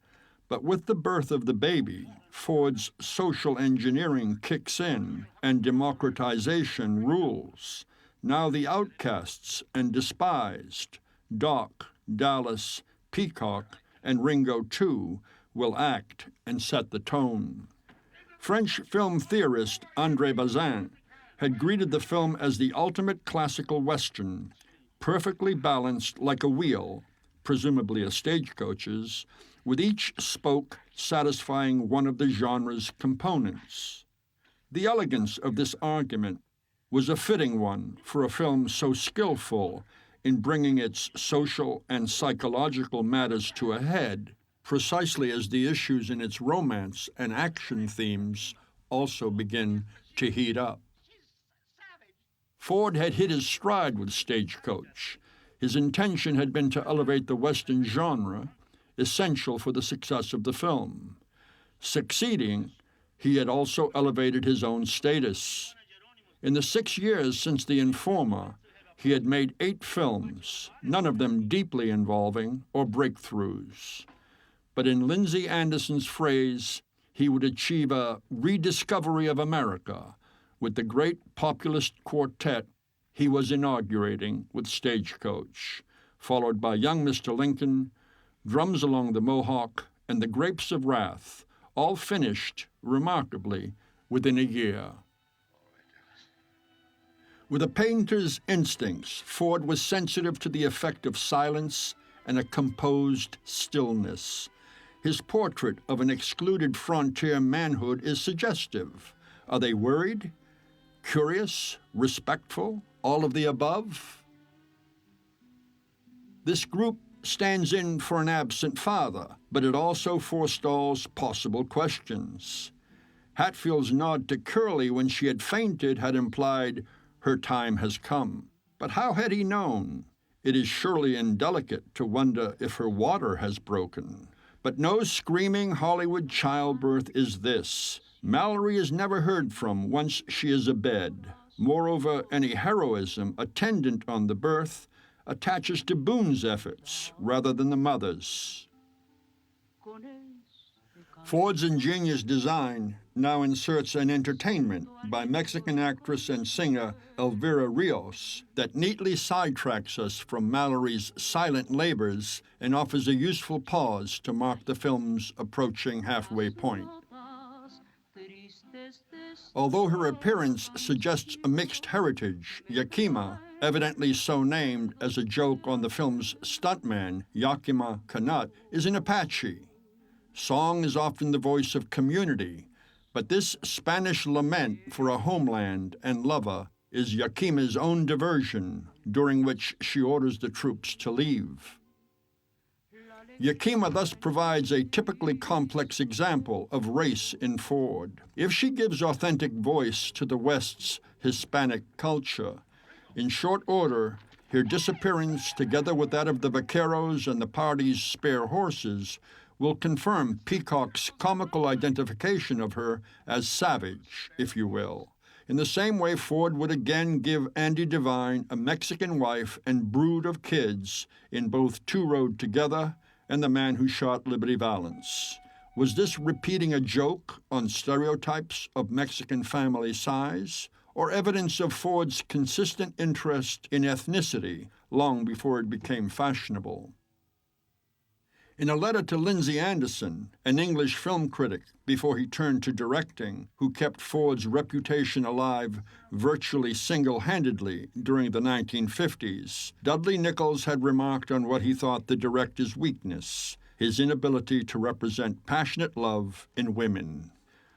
But with the birth of the baby, Ford's social engineering kicks in and democratization rules. Now the outcasts and despised, Doc, Dallas, Peacock, and Ringo too, will act and set the tone. French film theorist André Bazin had greeted the film as the ultimate classical Western, perfectly balanced like a wheel, presumably a stagecoach's, with each spoke satisfying one of the genre's components. The elegance of this argument was a fitting one for a film so skillful in bringing its social and psychological matters to a head, precisely as the issues in its romance and action themes also begin to heat up. Ford had hit his stride with Stagecoach. His intention had been to elevate the Western genre, essential for the success of the film. Succeeding, he had also elevated his own status. In the 6 years since The Informer, he had made 8 films, none of them deeply involving or breakthroughs. But in Lindsay Anderson's phrase, he would achieve a rediscovery of America with the great populist quartet he was inaugurating with Stagecoach, followed by Young Mr. Lincoln, Drums Along the Mohawk, and The Grapes of Wrath, all finished, remarkably, within a year. With a painter's instincts, Ford was sensitive to the effect of silence and a composed stillness. His portrait of an excluded frontier manhood is suggestive. Are they worried, curious, respectful, all of the above? This group stands in for an absent father, but it also forestalls possible questions. Hatfield's nod to Curly when she had fainted had implied her time has come. But how had he known? It is surely indelicate to wonder if her water has broken. But no screaming Hollywood childbirth is this. Mallory is never heard from once she is abed. Moreover, any heroism attendant on the birth attaches to Boone's efforts rather than the mother's. Ford's ingenious design now inserts an entertainment by Mexican actress and singer Elvira Rios that neatly sidetracks us from Mallory's silent labors and offers a useful pause to mark the film's approaching halfway point. Although her appearance suggests a mixed heritage, Yakima, evidently so named as a joke on the film's stuntman, Yakima Canutt, is an Apache. Song is often the voice of community, but this Spanish lament for a homeland and lover is Yakima's own diversion, during which she orders the troops to leave. Yakima thus provides a typically complex example of race in Ford. If she gives authentic voice to the West's Hispanic culture, in short order, her disappearance, together with that of the vaqueros and the party's spare horses, will confirm Peacock's comical identification of her as savage, if you will. In the same way, Ford would again give Andy Devine a Mexican wife and brood of kids in both Two Rode Together and The Man Who Shot Liberty Valance. Was this repeating a joke on stereotypes of Mexican family size, or evidence of Ford's consistent interest in ethnicity long before it became fashionable? In a letter to Lindsay Anderson, an English film critic before he turned to directing, who kept Ford's reputation alive virtually single-handedly during the 1950s, Dudley Nichols had remarked on what he thought the director's weakness, his inability to represent passionate love in women.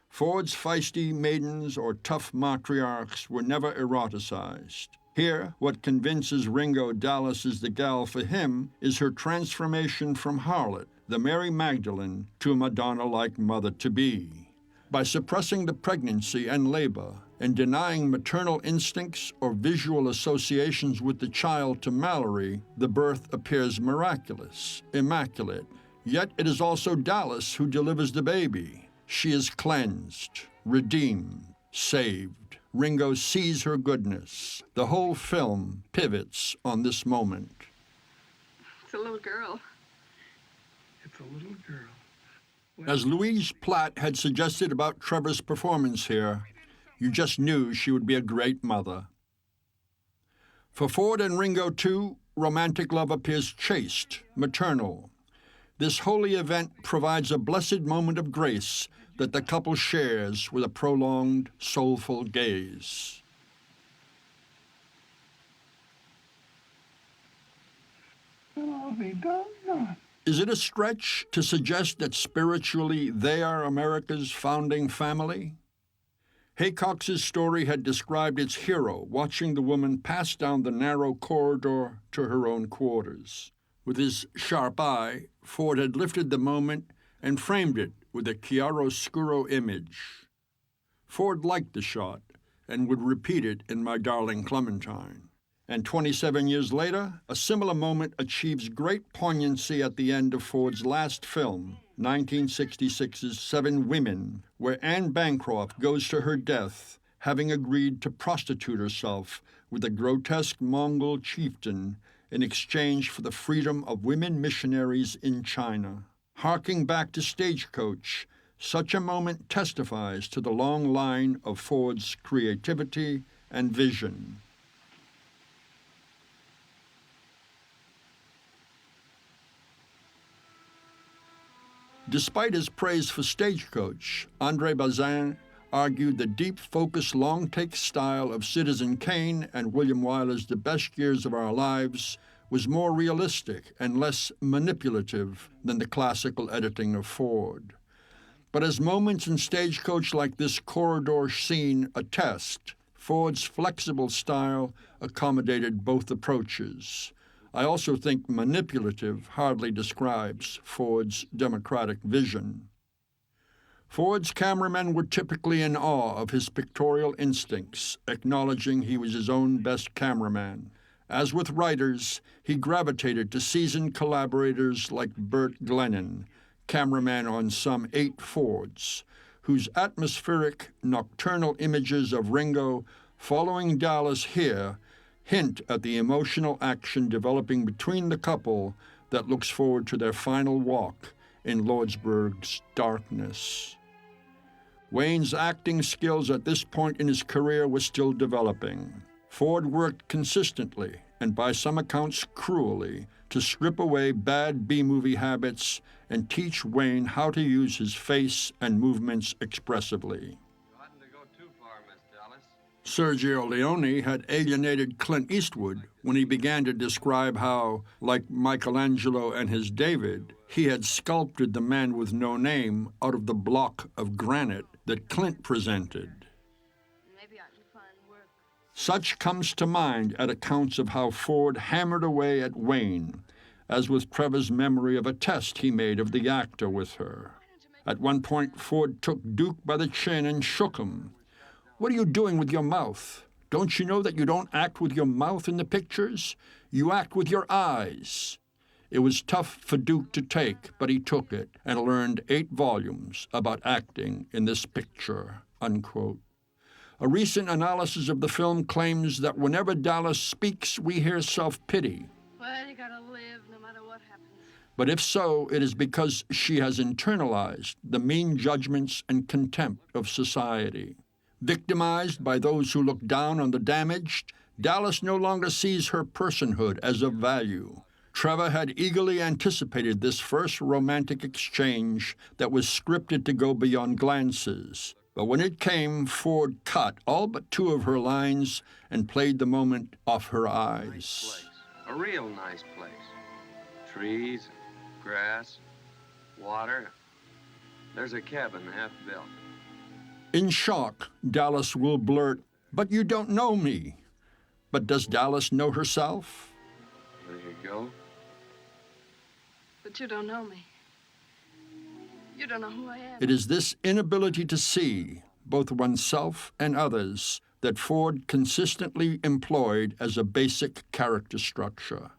Ford's feisty maidens or tough matriarchs were never eroticized. Here, what convinces Ringo Dallas is the gal for him is her transformation from harlot, the Mary Magdalene, to a Madonna-like mother-to-be. By suppressing the pregnancy and labor and denying maternal instincts or visual associations with the child to Mallory, the birth appears miraculous, immaculate. Yet it is also Dallas who delivers the baby. She is cleansed, redeemed, saved. Ringo sees her goodness. The whole film pivots on this moment. It's a little girl. It's a little girl. As Louise Platt had suggested about Trevor's performance here, you just knew she would be a great mother. For Ford and Ringo, too, romantic love appears chaste, maternal. This holy event provides a blessed moment of grace that the couple shares with a prolonged, soulful gaze. Is it a stretch to suggest that spiritually they are America's founding family? Haycox's story had described its hero watching the woman pass down the narrow corridor to her own quarters. With his sharp eye, Ford had lifted the moment and framed it with a chiaroscuro image. Ford liked the shot and would repeat it in My Darling Clementine. And 27 years later, a similar moment achieves great poignancy at the end of Ford's last film, 1966's Seven Women, where Anne Bancroft goes to her death having agreed to prostitute herself with a grotesque Mongol chieftain in exchange for the freedom of women missionaries in China. Harking back to Stagecoach, such a moment testifies to the long line of Ford's creativity and vision. Despite his praise for Stagecoach, André Bazin argued the deep, focused, long-take style of Citizen Kane and William Wyler's The Best Years of Our Lives was more realistic and less manipulative than the classical editing of Ford. But as moments in Stagecoach like this corridor scene attest, Ford's flexible style accommodated both approaches. I also think manipulative hardly describes Ford's democratic vision. Ford's cameramen were typically in awe of his pictorial instincts, acknowledging he was his own best cameraman. As with writers, he gravitated to seasoned collaborators like Bert Glennon, cameraman on some 8 Fords, whose atmospheric, nocturnal images of Ringo following Dallas here hint at the emotional action developing between the couple that looks forward to their final walk in Lordsburg's darkness. Wayne's acting skills at this point in his career were still developing. Ford worked consistently, and by some accounts cruelly, to strip away bad B-movie habits and teach Wayne how to use his face and movements expressively. Sergio Leone had alienated Clint Eastwood when he began to describe how, like Michelangelo and his David, he had sculpted the man with no name out of the block of granite that Clint presented. Maybe I can find work. Such comes to mind at accounts of how Ford hammered away at Wayne, as with Trevor's memory of a test he made of the actor with her. At one point, Ford took Duke by the chin and shook him. "What are you doing with your mouth? Don't you know that you don't act with your mouth in the pictures? You act with your eyes." It was tough for Duke to take, but he took it and learned 8 volumes about acting in this picture, unquote. A recent analysis of the film claims that whenever Dallas speaks, we hear self-pity. Well, you gotta live no matter what happens. But if so, it is because she has internalized the mean judgments and contempt of society. Victimized by those who look down on the damaged, Dallas no longer sees her personhood as of value. Trevor had eagerly anticipated this first romantic exchange that was scripted to go beyond glances. But when it came, Ford cut all but 2 of her lines and played the moment off her eyes. Nice place. A real nice place. Trees, grass, water. There's a cabin half built. In shock, Dallas will blurt, "But you don't know me." But does Dallas know herself? There you go. But you don't know me. You don't know who I am. It is this inability to see, both oneself and others, that Ford consistently employed as a basic character structure.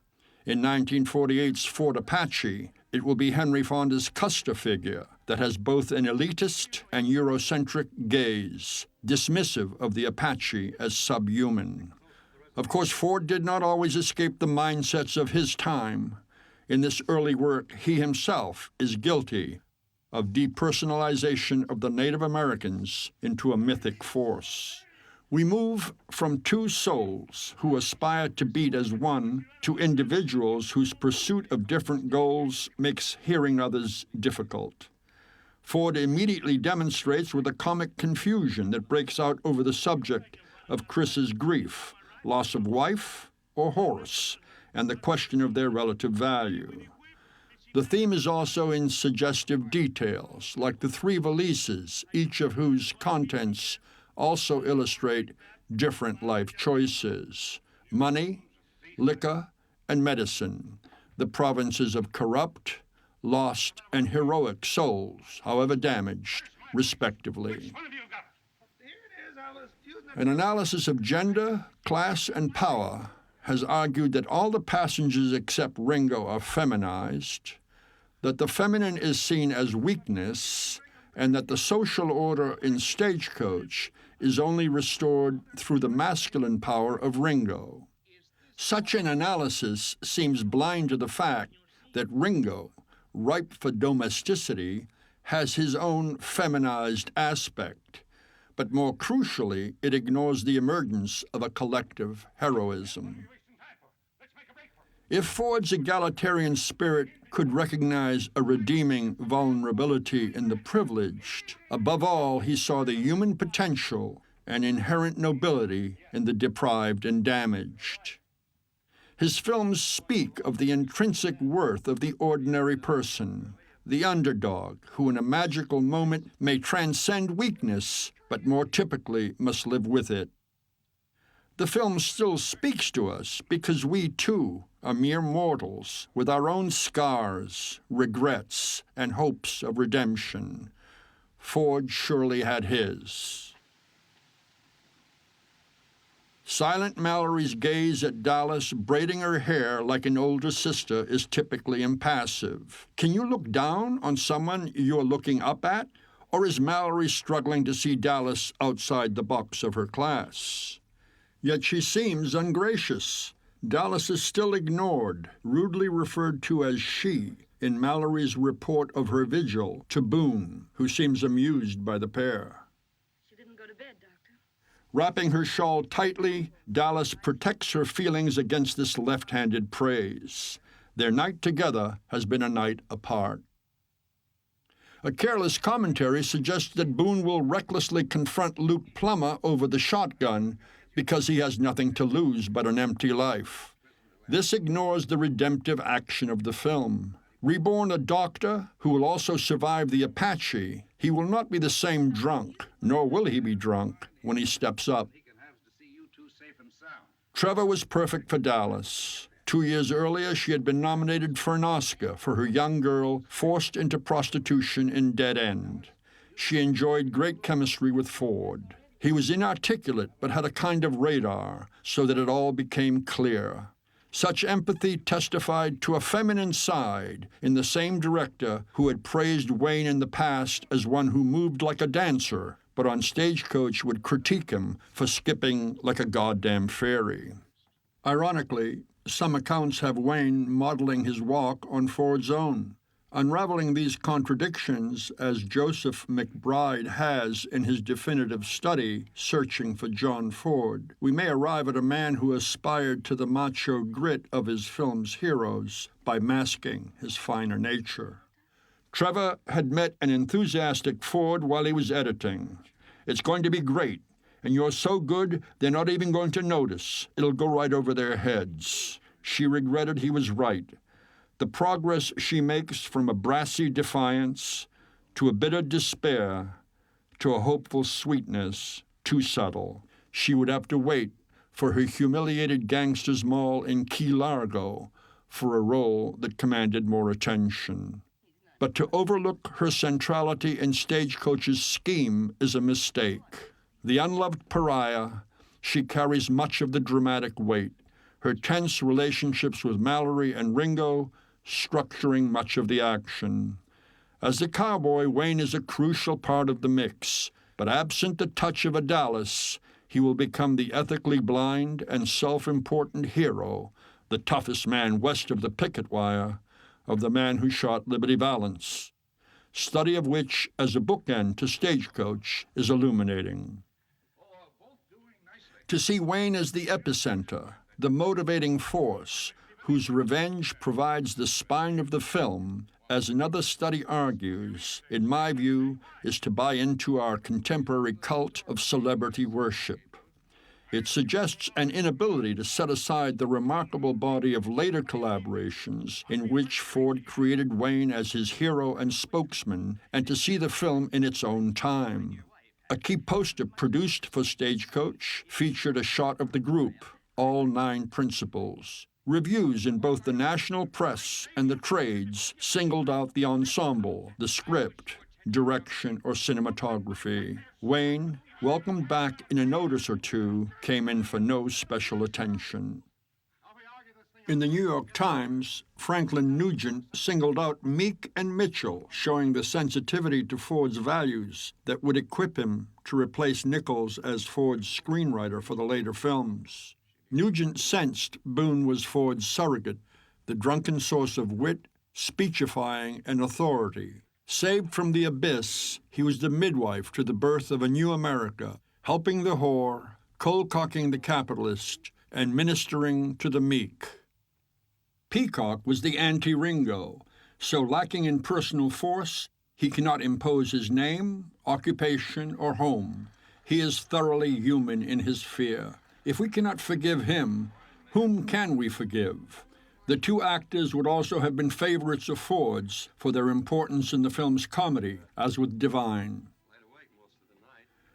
In 1948's Ford Apache, it will be Henry Fonda's Custer figure that has both an elitist and Eurocentric gaze, dismissive of the Apache as subhuman. Of course, Ford did not always escape the mindsets of his time. In this early work, he himself is guilty of depersonalization of the Native Americans into a mythic force. We move from 2 souls who aspire to beat as one to individuals whose pursuit of different goals makes hearing others difficult. Ford immediately demonstrates with a comic confusion that breaks out over the subject of Chris's grief, loss of wife or horse, and the question of their relative value. The theme is also in suggestive details, like the 3 valises, each of whose contents also illustrate different life choices: money, liquor, and medicine, the provinces of corrupt, lost, and heroic souls, however damaged, respectively. An analysis of gender, class, and power has argued that all the passengers except Ringo are feminized, that the feminine is seen as weakness, and that the social order in Stagecoach is only restored through the masculine power of Ringo. Such an analysis seems blind to the fact that Ringo, ripe for domesticity, has his own feminized aspect, but more crucially, it ignores the emergence of a collective heroism. If Ford's egalitarian spirit could recognize a redeeming vulnerability in the privileged, above all, he saw the human potential and inherent nobility in the deprived and damaged. His films speak of the intrinsic worth of the ordinary person, the underdog, who in a magical moment may transcend weakness, but more typically must live with it. The film still speaks to us because we, too, are mere mortals with our own scars, regrets, and hopes of redemption. Ford surely had his. Silent Mallory's gaze at Dallas braiding her hair like an older sister is typically impassive. Can you look down on someone you're looking up at? Or is Mallory struggling to see Dallas outside the box of her class? Yet she seems ungracious. Dallas is still ignored, rudely referred to as she, in Mallory's report of her vigil to Boone, who seems amused by the pair. She didn't go to bed, Doctor. Wrapping her shawl tightly, Dallas protects her feelings against this left-handed praise. Their night together has been a night apart. A careless commentary suggests that Boone will recklessly confront Luke Plummer over the shotgun because he has nothing to lose but an empty life. This ignores the redemptive action of the film. Reborn a doctor who will also survive the Apache, he will not be the same drunk, nor will he be drunk when he steps up. Trevor was perfect for Dallas. 2 years earlier, she had been nominated for an Oscar for her young girl forced into prostitution in Dead End. She enjoyed great chemistry with Ford. He was inarticulate, but had a kind of radar, so that it all became clear. Such empathy testified to a feminine side in the same director who had praised Wayne in the past as one who moved like a dancer, but on Stagecoach would critique him for skipping like a goddamn fairy. Ironically, some accounts have Wayne modeling his walk on Ford's own. Unraveling these contradictions, as Joseph McBride has in his definitive study, Searching for John Ford, we may arrive at a man who aspired to the macho grit of his film's heroes by masking his finer nature. Trevor had met an enthusiastic Ford while he was editing. "It's going to be great, and you're so good they're not even going to notice. It'll go right over their heads." She regretted he was right. The progress she makes from a brassy defiance to a bitter despair to a hopeful sweetness, too subtle. She would have to wait for her humiliated gangster's maul in Key Largo for a role that commanded more attention. But to overlook her centrality in Stagecoach's scheme is a mistake. The unloved pariah, she carries much of the dramatic weight, her tense relationships with Mallory and Ringo structuring much of the action. As a cowboy, Wayne is a crucial part of the mix, but absent the touch of a Dallas, he will become the ethically blind and self-important hero, the toughest man west of the picket wire, of The Man Who Shot Liberty Valance, study of which, as a bookend to Stagecoach, is illuminating. To see Wayne as the epicenter, the motivating force, whose revenge provides the spine of the film, as another study argues, in my view, is to buy into our contemporary cult of celebrity worship. It suggests an inability to set aside the remarkable body of later collaborations in which Ford created Wayne as his hero and spokesman, and to see the film in its own time. A key poster produced for Stagecoach featured a shot of the group, all 9 principals. Reviews in both the national press and the trades singled out the ensemble, the script, direction, or cinematography. Wayne, welcomed back in a notice or two, came in for no special attention. In the New York Times, Franklin Nugent singled out Meek and Mitchell, showing the sensitivity to Ford's values that would equip him to replace Nichols as Ford's screenwriter for the later films. Nugent sensed Boone was Ford's surrogate, the drunken source of wit, speechifying, and authority. Saved from the abyss, he was the midwife to the birth of a new America, helping the whore, cold-cocking the capitalist, and ministering to the meek. Peacock was the anti-Ringo, so lacking in personal force, he cannot impose his name, occupation, or home. He is thoroughly human in his fear. If we cannot forgive him, whom can we forgive? The two actors would also have been favorites of Ford's for their importance in the film's comedy, as with Devine.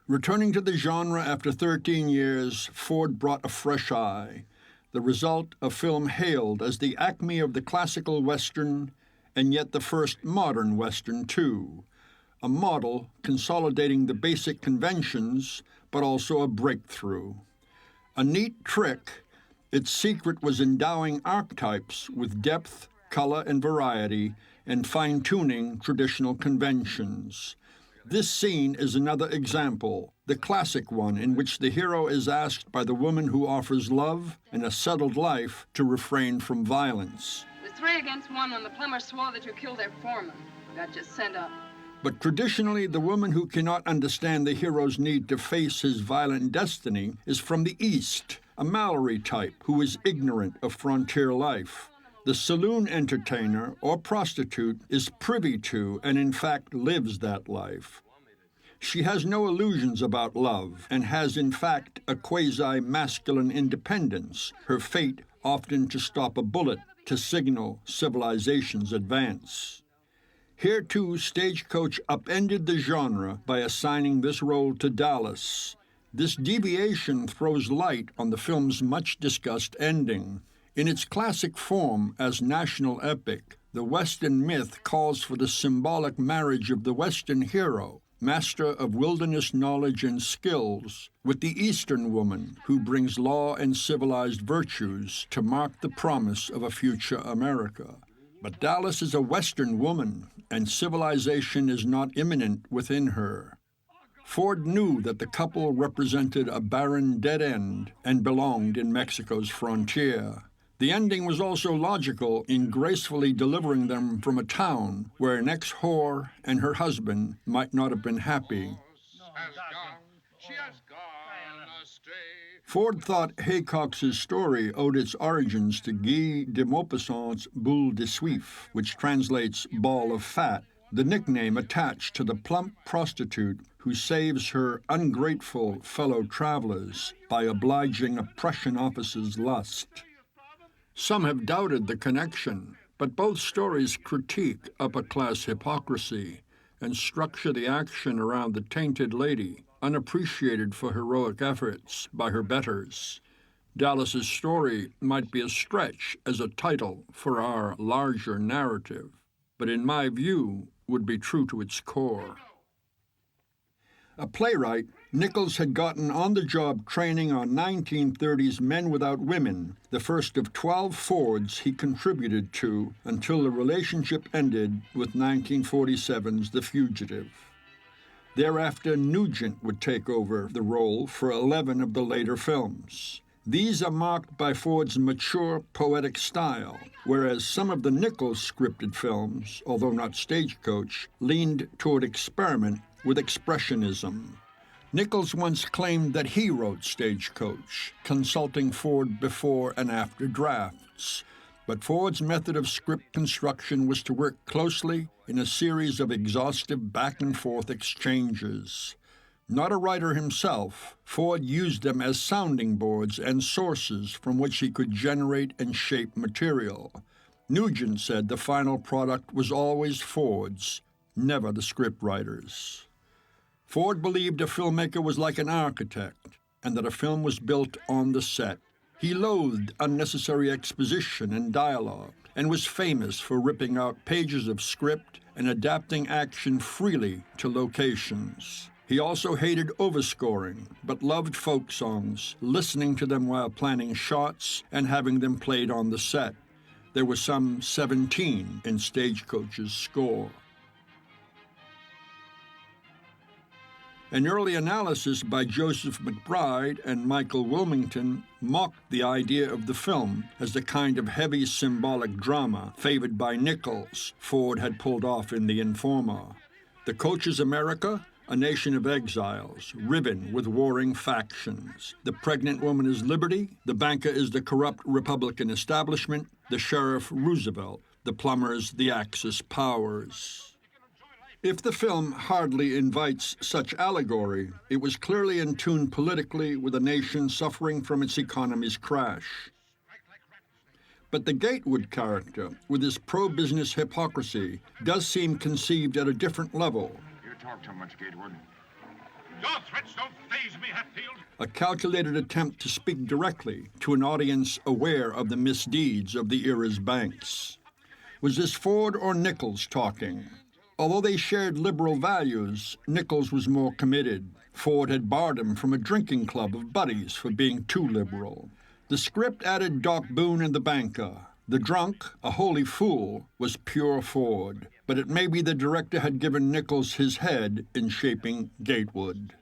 Returning to the genre after 13 years, Ford brought a fresh eye. The result, a film hailed as the acme of the classical Western, and yet the first modern Western, too. A model consolidating the basic conventions, but also a breakthrough. A neat trick, its secret was endowing archetypes with depth, color, and variety, and fine-tuning traditional conventions. This scene is another example, the classic one in which the hero is asked by the woman who offers love and a settled life to refrain from violence. It was 3 against 1 when the plumber swore that you killed their foreman. Got just sent up. But traditionally, the woman who cannot understand the hero's need to face his violent destiny is from the East, a Mallory type who is ignorant of frontier life. The saloon entertainer or prostitute is privy to and in fact lives that life. She has no illusions about love and has in fact a quasi-masculine independence, her fate often to stop a bullet to signal civilization's advance. Here too, Stagecoach upended the genre by assigning this role to Dallas. This deviation throws light on the film's much-discussed ending. In its classic form as national epic, the Western myth calls for the symbolic marriage of the Western hero, master of wilderness knowledge and skills, with the Eastern woman who brings law and civilized virtues to mark the promise of a future America. But Dallas is a Western woman, and civilization is not imminent within her. Ford knew that the couple represented a barren dead end and belonged in Mexico's frontier. The ending was also logical in gracefully delivering them from a town where an ex-whore and her husband might not have been happy. Ford thought Haycox's story owed its origins to Guy de Maupassant's Boule de Suif, which translates ball of fat, the nickname attached to the plump prostitute who saves her ungrateful fellow travelers by obliging a Prussian officer's lust. Some have doubted the connection, but both stories critique upper-class hypocrisy and structure the action around the tainted lady, unappreciated for heroic efforts by her betters. Dallas's story might be a stretch as a title for our larger narrative, but in my view would be true to its core. A playwright, Nichols had gotten on-the-job training on 1930s Men Without Women, the first of 12 Fords he contributed to until the relationship ended with 1947's The Fugitive. Thereafter, Nugent would take over the role for 11 of the later films. These are marked by Ford's mature, poetic style, whereas some of the Nichols scripted films, although not Stagecoach, leaned toward experiment with expressionism. Nichols once claimed that he wrote Stagecoach, consulting Ford before and after drafts. But Ford's method of script construction was to work closely in a series of exhaustive back-and-forth exchanges. Not a writer himself, Ford used them as sounding boards and sources from which he could generate and shape material. Nugent said the final product was always Ford's, never the scriptwriter's. Ford believed a filmmaker was like an architect, and that a film was built on the set. He loathed unnecessary exposition and dialogue, and was famous for ripping out pages of script and adapting action freely to locations. He also hated overscoring, but loved folk songs, listening to them while planning shots and having them played on the set. There were some 17 in Stagecoach's score. An early analysis by Joseph McBride and Michael Wilmington mocked the idea of the film as the kind of heavy symbolic drama favored by Nichols Ford had pulled off in The Informer. The coach is America, a nation of exiles, riven with warring factions. The pregnant woman is liberty, the banker is the corrupt Republican establishment, the sheriff Roosevelt, the plumbers the Axis powers. If the film hardly invites such allegory, it was clearly in tune politically with a nation suffering from its economy's crash. But the Gatewood character, with his pro-business hypocrisy, does seem conceived at a different level. You talk too much, Gatewood. Your threats don't faze me, Hatfield. A calculated attempt to speak directly to an audience aware of the misdeeds of the era's banks. Was this Ford or Nichols talking? Although they shared liberal values, Nichols was more committed. Ford had barred him from a drinking club of buddies for being too liberal. The script added Doc Boone and the banker. The drunk, a holy fool, was pure Ford. But it may be the director had given Nichols his head in shaping Gatewood.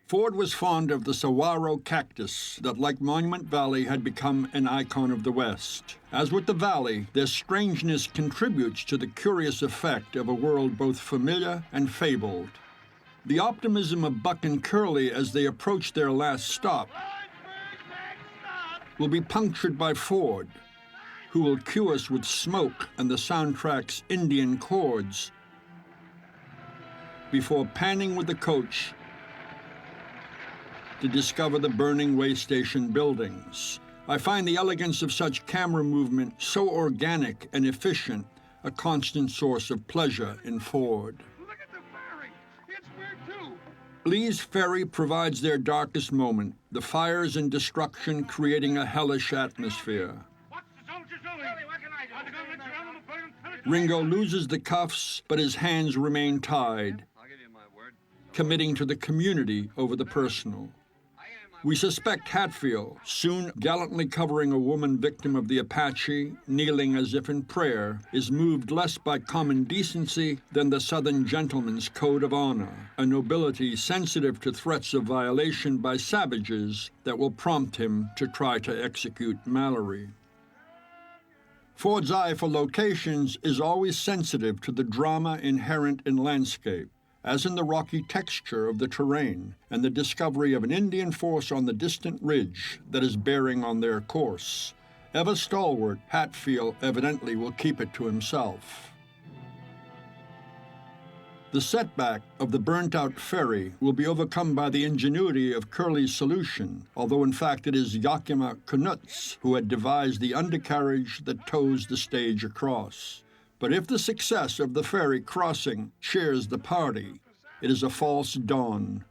Ford was fond of the saguaro cactus that, like Monument Valley, had become an icon of the West. As with the valley, their strangeness contributes to the curious effect of a world both familiar and fabled. The optimism of Buck and Curly as they approach their last stop will be punctured by Ford, who will cue us with smoke and the soundtrack's Indian chords before panning with the coach to discover the burning way station buildings. I find the elegance of such camera movement so organic and efficient, a constant source of pleasure in Ford. Look at the ferry. It's where to? Lee's ferry provides their darkest moment, the fires and destruction creating a hellish atmosphere. What's the soldiers doing? What can I do? Want to go rinse around them and put them? Ringo loses the cuffs, but his hands remain tied, I'll give you my word. committing to the community over the personal. We suspect Hatfield, soon gallantly covering a woman victim of the Apache, kneeling as if in prayer, is moved less by common decency than the Southern gentleman's code of honor, a nobility sensitive to threats of violation by savages that will prompt him to try to execute Mallory. Ford's eye for locations is always sensitive to the drama inherent in landscape, as in the rocky texture of the terrain and the discovery of an Indian force on the distant ridge that is bearing on their course. Ever stalwart, Hatfield evidently will keep it to himself. The setback of the burnt-out ferry will be overcome by the ingenuity of Curly's solution, although in fact it is Yakima Knutz who had devised the undercarriage that tows the stage across. But if the success of the ferry crossing cheers the party, it is a false dawn,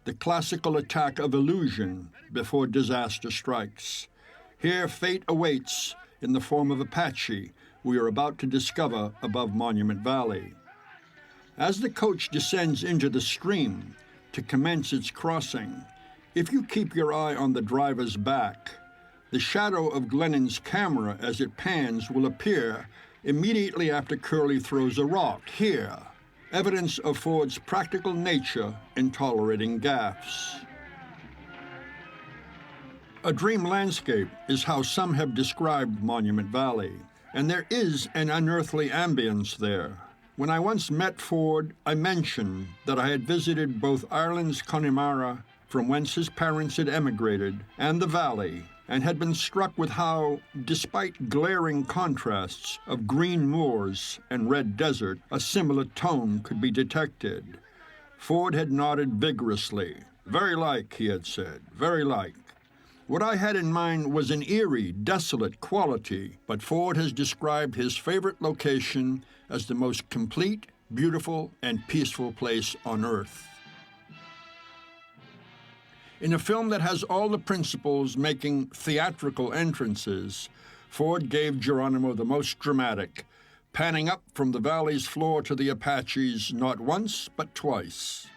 the classical attack of illusion before disaster strikes. Here fate awaits in the form of Apache we are about to discover above Monument Valley. As the coach descends into the stream to commence its crossing, if you keep your eye on the driver's back, the shadow of Glennon's camera as it pans will appear immediately after Curly throws a rock. Here, evidence of Ford's practical nature in tolerating gaffes. A dream landscape is how some have described Monument Valley, and there is an unearthly ambience there. When I once met Ford, I mentioned that I had visited both Ireland's Connemara, from whence his parents had emigrated, and the valley, and had been struck with how, despite glaring contrasts of green moors and red desert, a similar tone could be detected. Ford had nodded vigorously. Very like, he had said, very like. What I had in mind was an eerie, desolate quality, but Ford has described his favorite location as the most complete, beautiful, and peaceful place on Earth. In a film that has all the principals making theatrical entrances, Ford gave Geronimo the most dramatic, panning up from the valley's floor to the Apaches not once but twice.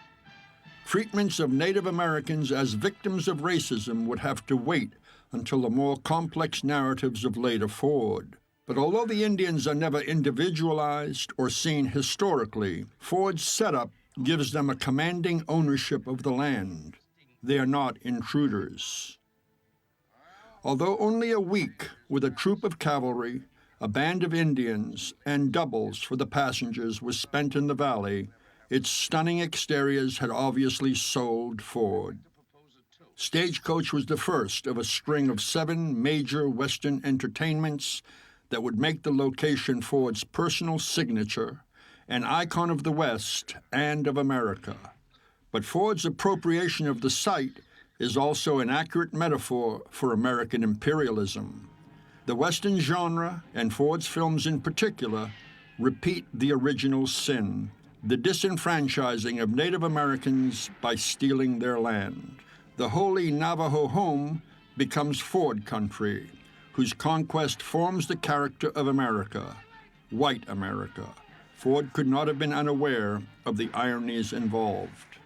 treatments of Native Americans as victims of racism would have to wait until the more complex narratives of later Ford. But although the Indians are never individualized or seen historically, Ford's setup gives them a commanding ownership of the land. They are not intruders. Although only a week with a troop of cavalry, a band of Indians, and doubles for the passengers was spent in the valley, its stunning exteriors had obviously sold Ford. Stagecoach was the first of a string of 7 major Western entertainments that would make the location Ford's personal signature, an icon of the West and of America. But Ford's appropriation of the site is also an accurate metaphor for American imperialism. The Western genre, and Ford's films in particular, repeat the original sin, the disenfranchising of Native Americans by stealing their land. The holy Navajo home becomes Ford country, whose conquest forms the character of America, white America. Ford could not have been unaware of the ironies involved.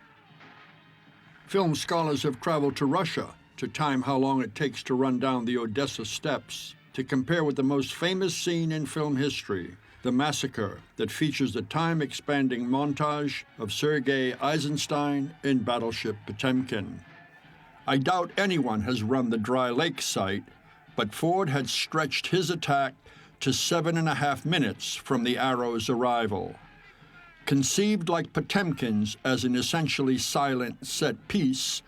Film scholars have traveled to Russia to time how long it takes to run down the Odessa steps, to compare with the most famous scene in film history, the massacre that features the time-expanding montage of Sergei Eisenstein in Battleship Potemkin. I doubt anyone has run the Dry Lake site, but Ford had stretched his attack to 7.5 minutes from the arrow's arrival. Conceived like Potemkin's as an essentially silent set piece,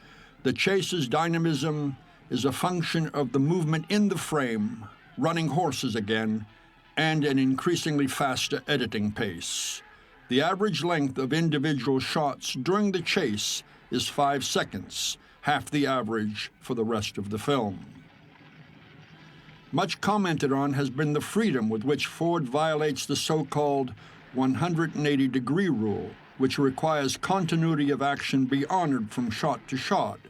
the chase's dynamism is a function of the movement in the frame, running horses again, and an increasingly faster editing pace. The average length of individual shots during the chase is 5 seconds, half the average for the rest of the film. Much commented on has been the freedom with which Ford violates the so-called 180-degree rule, which requires continuity of action be honored from shot to shot,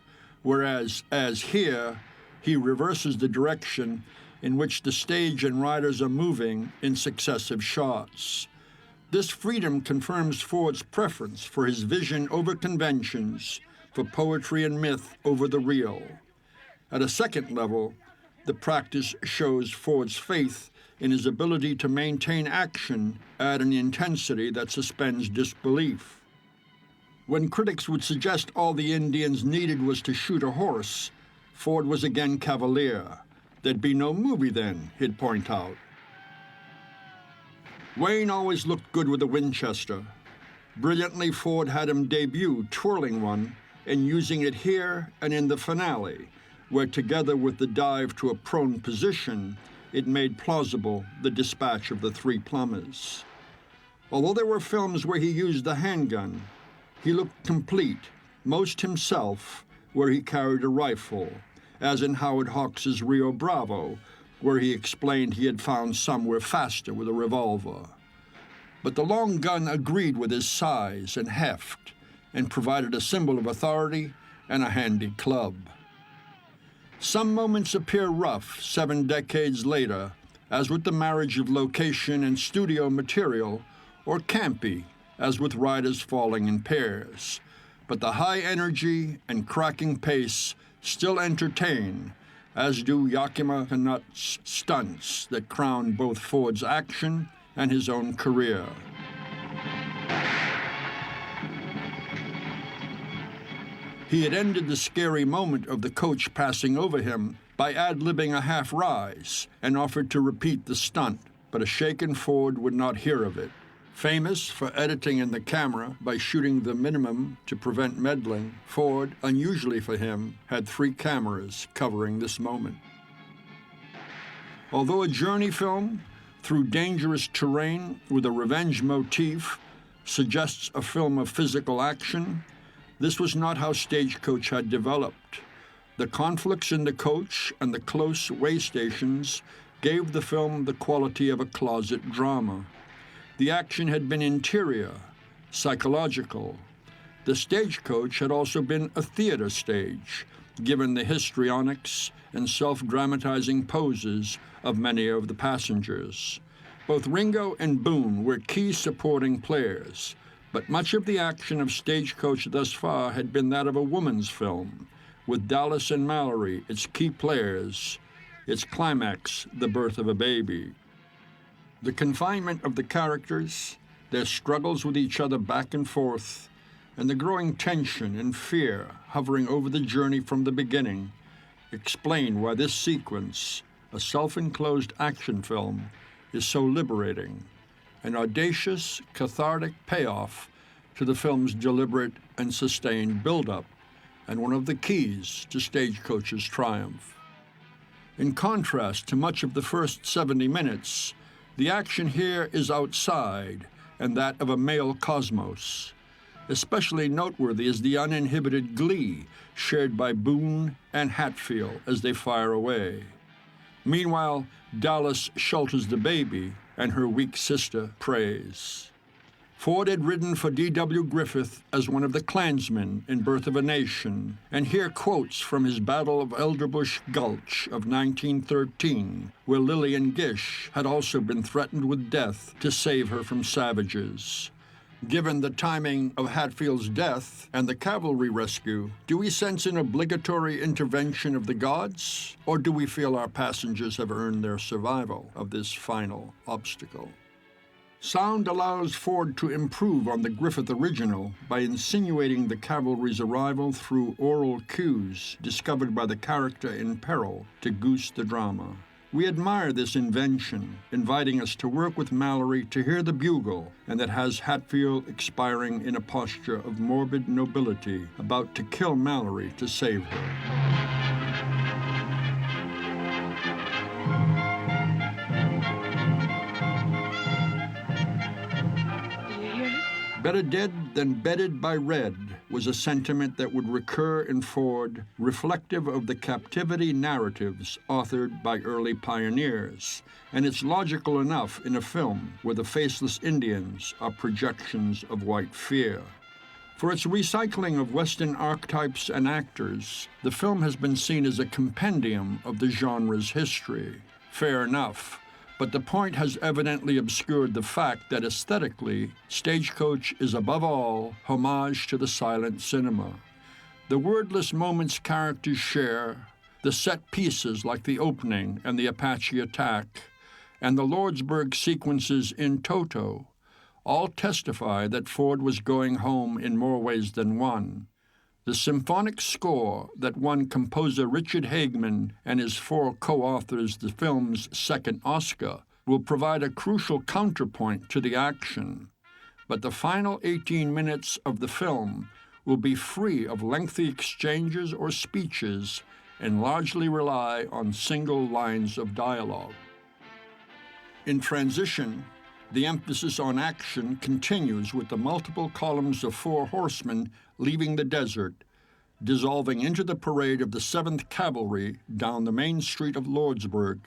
whereas, as here, he reverses the direction in which the stage and riders are moving in successive shots. This freedom confirms Ford's preference for his vision over conventions, for poetry and myth over the real. At a second level, the practice shows Ford's faith in his ability to maintain action at an intensity that suspends disbelief. When critics would suggest all the Indians needed was to shoot a horse, Ford was again cavalier. There'd be no movie then, he'd point out. Wayne always looked good with a Winchester. Brilliantly, Ford had him debut twirling one and using it here and in the finale, where together with the dive to a prone position, it made plausible the dispatch of the 3 plumbers. Although there were films where he used the handgun, he looked complete, most himself, where he carried a rifle, as in Howard Hawks' Rio Bravo, where he explained he had found somewhere faster with a revolver. But the long gun agreed with his size and heft, and provided a symbol of authority and a handy club. Some moments appear rough 7 decades later, as with the marriage of location and studio material, or campy, as with riders falling in pairs. But the high energy and cracking pace still entertain, as do Yakima Canutt's stunts that crown both Ford's action and his own career. He had ended the scary moment of the coach passing over him by ad-libbing a half-rise and offered to repeat the stunt, but a shaken Ford would not hear of it. Famous for editing in the camera by shooting the minimum to prevent meddling, Ford, unusually for him, had 3 cameras covering this moment. Although a journey film through dangerous terrain with a revenge motif suggests a film of physical action, this was not how Stagecoach had developed. The conflicts in the coach and the close way stations gave the film the quality of a closet drama. The action had been interior, psychological. The Stagecoach had also been a theater stage, given the histrionics and self-dramatizing poses of many of the passengers. Both Ringo and Boone were key supporting players, But much of the action of Stagecoach thus far had been that of a woman's film, with Dallas and Mallory, its key players, its climax, the birth of a baby. The confinement of the characters, their struggles with each other back and forth, and the growing tension and fear hovering over the journey from the beginning explain why this sequence, a self-enclosed action film, is so liberating, an audacious, cathartic payoff to the film's deliberate and sustained build-up, and one of the keys to Stagecoach's triumph. In contrast to much of the first 70 minutes, the action here is outside and that of a male cosmos. Especially noteworthy is the uninhibited glee shared by Boone and Hatfield as they fire away. Meanwhile, Dallas shelters the baby, and her weak sister prays. Ford had ridden for D.W. Griffith as one of the Klansmen in Birth of a Nation, and here quotes from his Battle of Elderbush Gulch of 1913, where Lillian Gish had also been threatened with death to save her from savages. Given the timing of Hatfield's death and the cavalry rescue, do we sense an obligatory intervention of the gods, or do we feel our passengers have earned their survival of this final obstacle? Sound allows Ford to improve on the Griffith original by insinuating the cavalry's arrival through oral cues discovered by the character in peril to goose the drama. We admire this invention, inviting us to work with Mallory to hear the bugle, and that has Hatfield expiring in a posture of morbid nobility, about to kill Mallory to save her. Better dead than bedded by red was a sentiment that would recur in Ford, reflective of the captivity narratives authored by early pioneers, and it's logical enough in a film where the faceless Indians are projections of white fear. For its recycling of Western archetypes and actors, the film has been seen as a compendium of the genre's history. Fair enough. But the point has evidently obscured the fact that aesthetically, Stagecoach is above all homage to the silent cinema. The wordless moments characters share, the set pieces like the opening and the Apache attack, and the Lordsburg sequences in toto, all testify that Ford was going home in more ways than one. The symphonic score that won composer Richard Hageman and his 4 co-authors the film's second Oscar will provide a crucial counterpoint to the action. But the final 18 minutes of the film will be free of lengthy exchanges or speeches and largely rely on single lines of dialogue. In transition, the emphasis on action continues with the multiple columns of 4 horsemen leaving the desert, dissolving into the parade of the 7th Cavalry down the main street of Lordsburg,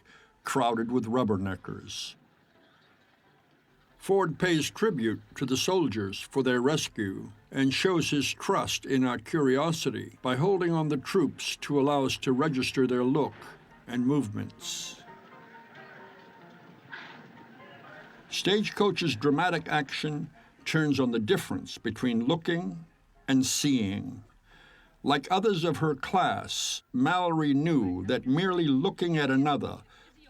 crowded with rubberneckers. Ford pays tribute to the soldiers for their rescue and shows his trust in our curiosity by holding on the troops to allow us to register their look and movements. Stagecoach's dramatic action turns on the difference between looking and seeing. Like others of her class, Mallory knew that merely looking at another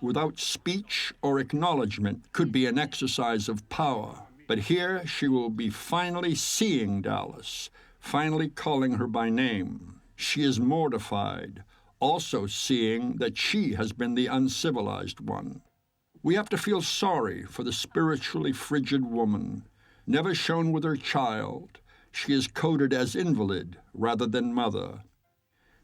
without speech or acknowledgement could be an exercise of power. But here she will be finally seeing Dallas, finally calling her by name. She is mortified, also seeing that she has been the uncivilized one. We have to feel sorry for the spiritually frigid woman, never shown with her child. She is coded as invalid rather than mother.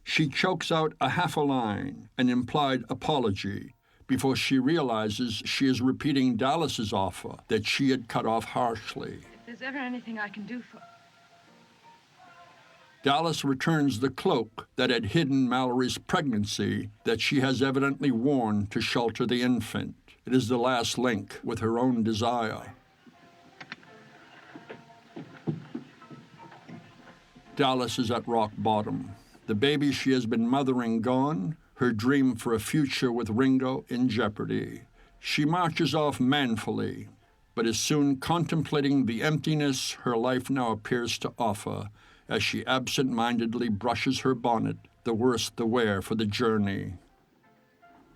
She chokes out a half a line, an implied apology, before she realizes she is repeating Dallas's offer that she had cut off harshly. If there's ever anything I can do for... Dallas returns the cloak that had hidden Mallory's pregnancy that she has evidently worn to shelter the infant. It is the last link with her own desire. Dallas is at rock bottom. The baby she has been mothering gone, her dream for a future with Ringo in jeopardy. She marches off manfully, but is soon contemplating the emptiness her life now appears to offer as she absent-mindedly brushes her bonnet, the worse the wear for the journey.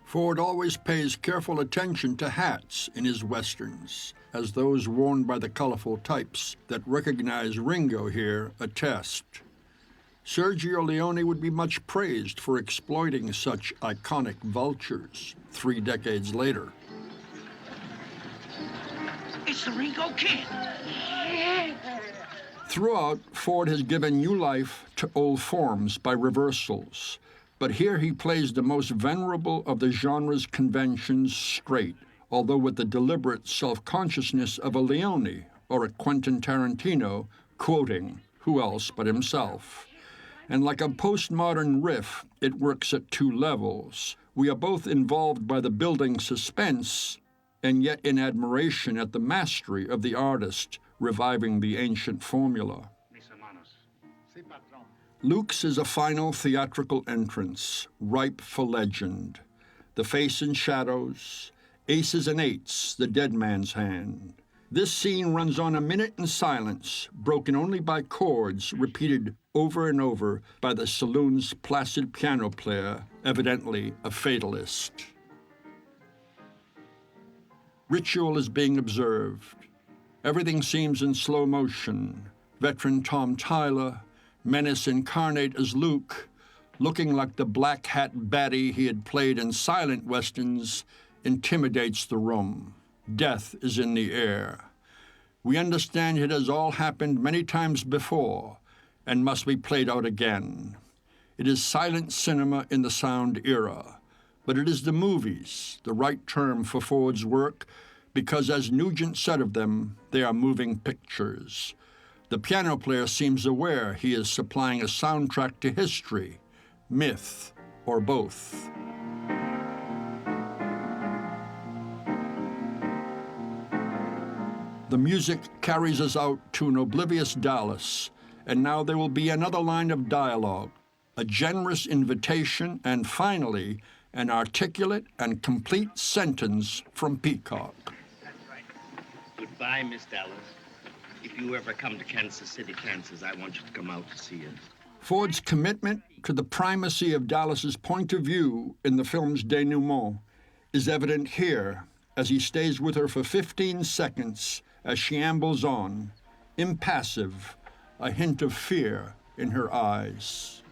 Ford always pays careful attention to hats in his westerns, as those worn by the colorful types that recognize Ringo here attest. Sergio Leone would be much praised for exploiting such iconic vultures 3 decades later. It's the Ringo Kid. Throughout, Ford has given new life to old forms by reversals, but here he plays the most venerable of the genre's conventions straight, although with the deliberate self-consciousness of a Leone or a Quentin Tarantino quoting who else but himself. And like a postmodern riff, it works at 2 levels. We are both involved by the building suspense and yet in admiration at the mastery of the artist reviving the ancient formula. Luke's is a final theatrical entrance, ripe for legend. The face in shadows, aces and eights, the dead man's hand. This scene runs on a minute in silence, broken only by chords repeated over and over by the saloon's placid piano player, evidently a fatalist. Ritual is being observed. Everything seems in slow motion. Veteran Tom Tyler, menace incarnate as Luke, looking like the black hat baddie he had played in silent westerns, intimidates the room. Death is in the air. We understand it has all happened many times before and must be played out again. It is silent cinema in the sound era, but it is the movies, the right term for Ford's work, because as Nugent said of them, they are moving pictures. The piano player seems aware he is supplying a soundtrack to history, myth, or both. The music carries us out to an oblivious Dallas, and now there will be another line of dialogue, a generous invitation, and finally, an articulate and complete sentence from Peacock. That's right. Goodbye, Miss Dallas. If you ever come to Kansas City, Kansas, I want you to come out to see us. Ford's commitment to the primacy of Dallas's point of view in the film's denouement is evident here as he stays with her for 15 seconds as she ambles on, impassive, a hint of fear in her eyes.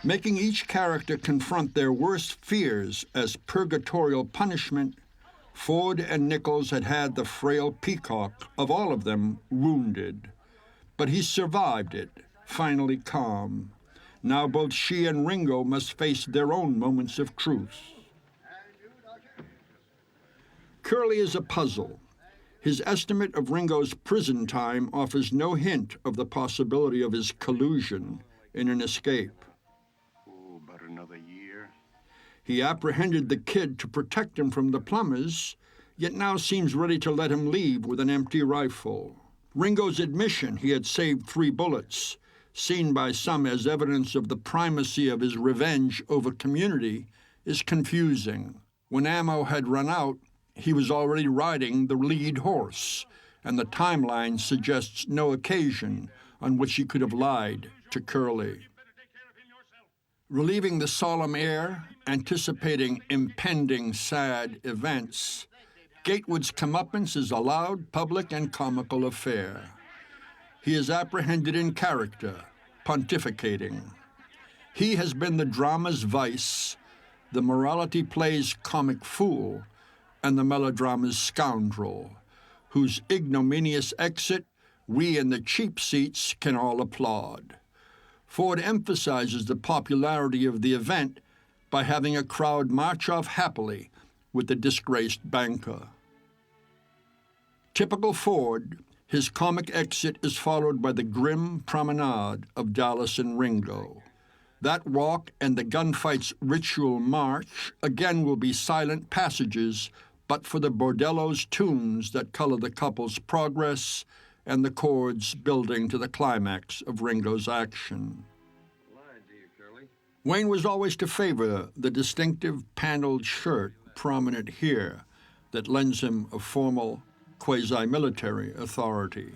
Making each character confront their worst fears as purgatorial punishment, Ford and Nichols had had the frail Peacock, of all of them, wounded. But he survived it, finally calm. Now both she and Ringo must face their own moments of truth. Curly is a puzzle. His estimate of Ringo's prison time offers no hint of the possibility of his collusion in an escape. Oh, about another year. He apprehended the kid to protect him from the plumbers, yet now seems ready to let him leave with an empty rifle. Ringo's admission he had saved 3 bullets, seen by some as evidence of the primacy of his revenge over community, is confusing. When ammo had run out, he was already riding the lead horse, and the timeline suggests no occasion on which he could have lied to Curly. Relieving the solemn air, anticipating impending sad events, Gatewood's comeuppance is a loud, public, and comical affair. He is apprehended in character, pontificating. He has been the drama's vice, the morality play's comic fool, and the melodrama's scoundrel, whose ignominious exit we in the cheap seats can all applaud. Ford emphasizes the popularity of the event by having a crowd march off happily with the disgraced banker. Typical Ford, his comic exit is followed by the grim promenade of Dallas and Ringo. That walk and the gunfight's ritual march again will be silent passages, but for the bordello's tunes that color the couple's progress and the chords building to the climax of Ringo's action. Lied to you, Curly. Wayne was always to favor the distinctive paneled shirt prominent here that lends him a formal, quasi-military authority.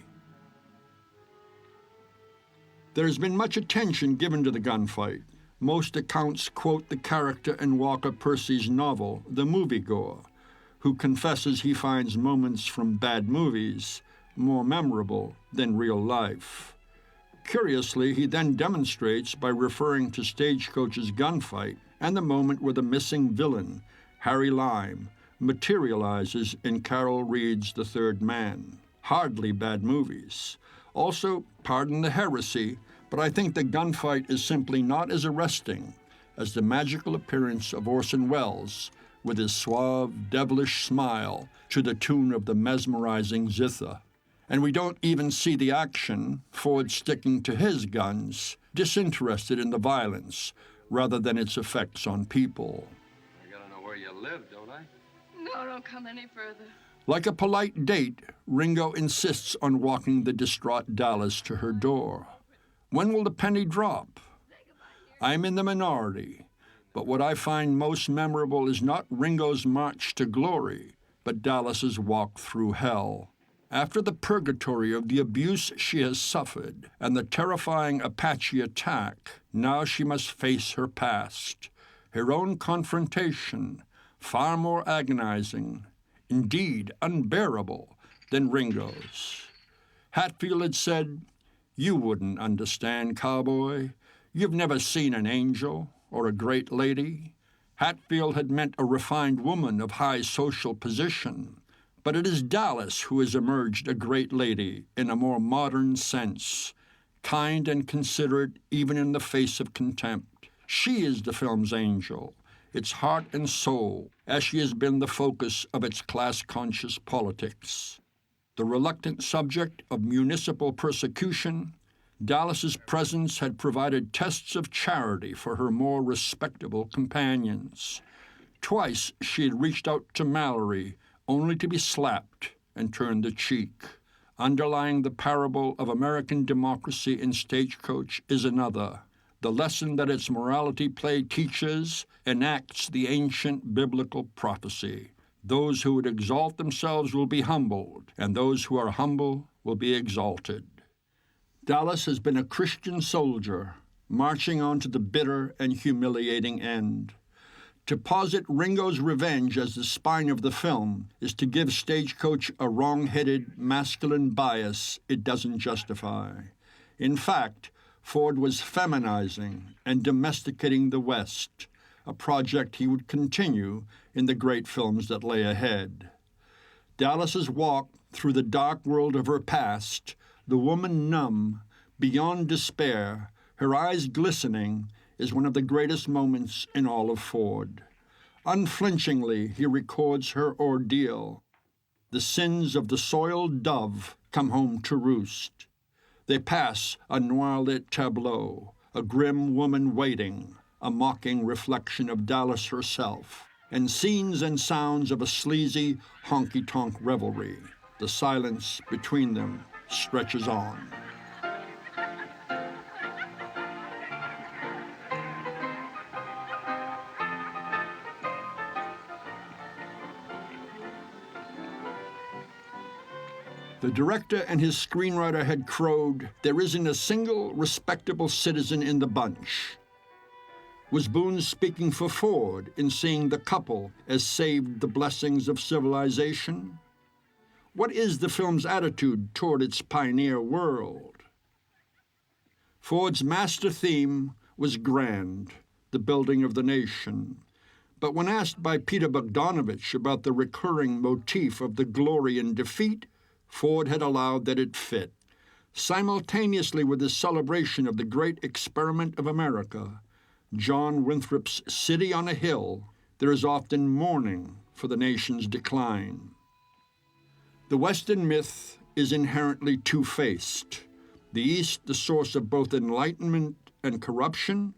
There has been much attention given to the gunfight. Most accounts quote the character in Walker Percy's novel, The Moviegoer, who confesses he finds moments from bad movies more memorable than real life. Curiously, he then demonstrates by referring to Stagecoach's gunfight and the moment where the missing villain, Harry Lime, materializes in Carol Reed's The Third Man. Hardly bad movies. Also, pardon the heresy, but I think the gunfight is simply not as arresting as the magical appearance of Orson Welles with his suave, devilish smile to the tune of the mesmerizing zither. And we don't even see the action, Ford sticking to his guns, disinterested in the violence rather than its effects on people. I gotta know where you live, don't I? No, don't come any further. Like a polite date, Ringo insists on walking the distraught Dallas to her door. When will the penny drop? I'm in the minority, but what I find most memorable is not Ringo's march to glory, but Dallas's walk through hell. After the purgatory of the abuse she has suffered and the terrifying Apache attack, now she must face her past, her own confrontation, far more agonizing, indeed unbearable, than Ringo's. Hatfield had said, "You wouldn't understand, cowboy. You've never seen an angel or a great lady." Hatfield had meant a refined woman of high social position. But it is Dallas who has emerged a great lady in a more modern sense, kind and considerate even in the face of contempt. She is the film's angel, its heart and soul, as she has been the focus of its class-conscious politics. The reluctant subject of municipal persecution, Dallas's presence had provided tests of charity for her more respectable companions. Twice she had reached out to Mallory, only to be slapped and turn the cheek. Underlying the parable of American democracy in Stagecoach is another. The lesson that its morality play teaches enacts the ancient biblical prophecy. Those who would exalt themselves will be humbled, and those who are humble will be exalted. Dallas has been a Christian soldier, marching on to the bitter and humiliating end. To posit Ringo's revenge as the spine of the film is to give Stagecoach a wrong-headed masculine bias it doesn't justify. In fact, Ford was feminizing and domesticating the West, a project he would continue in the great films that lay ahead. Dallas's walk through the dark world of her past, the woman numb, beyond despair, her eyes glistening, is one of the greatest moments in all of Ford. Unflinchingly, he records her ordeal. The sins of the soiled dove come home to roost. They pass a noir-lit tableau, a grim woman waiting, a mocking reflection of Dallas herself, and scenes and sounds of a sleazy, honky-tonk revelry. The silence between them stretches on. The director and his screenwriter had crowed, "There isn't a single respectable citizen in the bunch." Was Boone speaking for Ford in seeing the couple as saved the blessings of civilization? What is the film's attitude toward its pioneer world? Ford's master theme was grand, the building of the nation. But when asked by Peter Bogdanovich about the recurring motif of the glory and defeat, Ford had allowed that it fit. Simultaneously with the celebration of the great experiment of America, John Winthrop's City on a Hill, there is often mourning for the nation's decline. The Western myth is inherently two-faced. The East, the source of both enlightenment and corruption,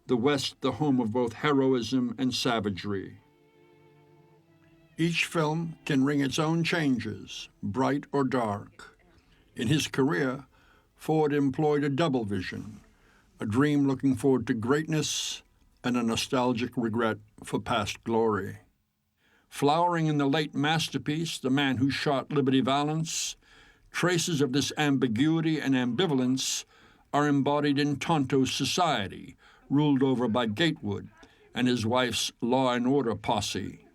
the West, the home of both heroism and savagery. Each film can ring its own changes, bright or dark. In his career, Ford employed a double vision, a dream looking forward to greatness, and a nostalgic regret for past glory. Flowering in the late masterpiece, The Man Who Shot Liberty Valance, traces of this ambiguity and ambivalence are embodied in Tonto's society, ruled over by Gatewood and his wife's law and order posse.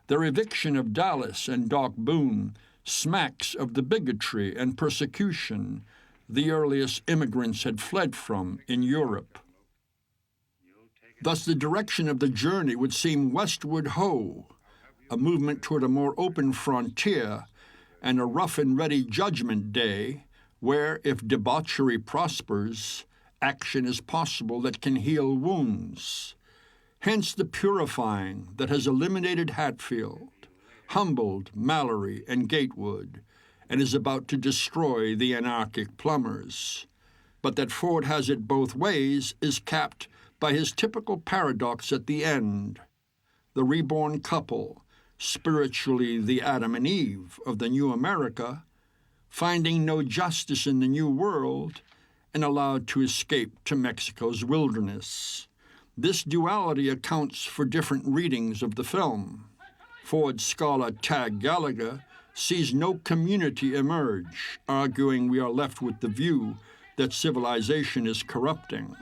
Their eviction of Dallas and Doc Boone smacks of the bigotry and persecution the earliest immigrants had fled from in Europe. Thus, the direction of the journey would seem westward ho, a movement toward a more open frontier and a rough and ready judgment day where, if debauchery prospers, action is possible that can heal wounds. Hence the purifying that has eliminated Hatfield, humbled Mallory and Gatewood, and is about to destroy the anarchic plumbers. But that Ford has it both ways is capped by his typical paradox at the end. The reborn couple, spiritually the Adam and Eve of the new America, finding no justice in the new world and allowed to escape to Mexico's wilderness. This duality accounts for different readings of the film. Ford scholar Tag Gallagher sees no community emerge, arguing we are left with the view that civilization is corrupting.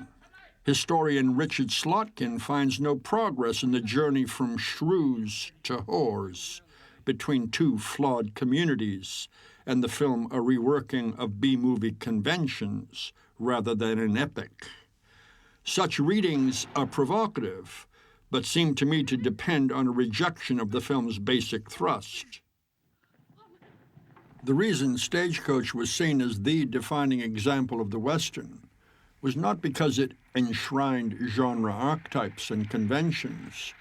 Historian Richard Slotkin finds no progress in the journey from shrews to whores between two flawed communities, and the film a reworking of B-movie conventions rather than an epic. Such readings are provocative, but seem to me to depend on a rejection of the film's basic thrust. The reason Stagecoach was seen as the defining example of the Western was not because it enshrined genre archetypes and conventions,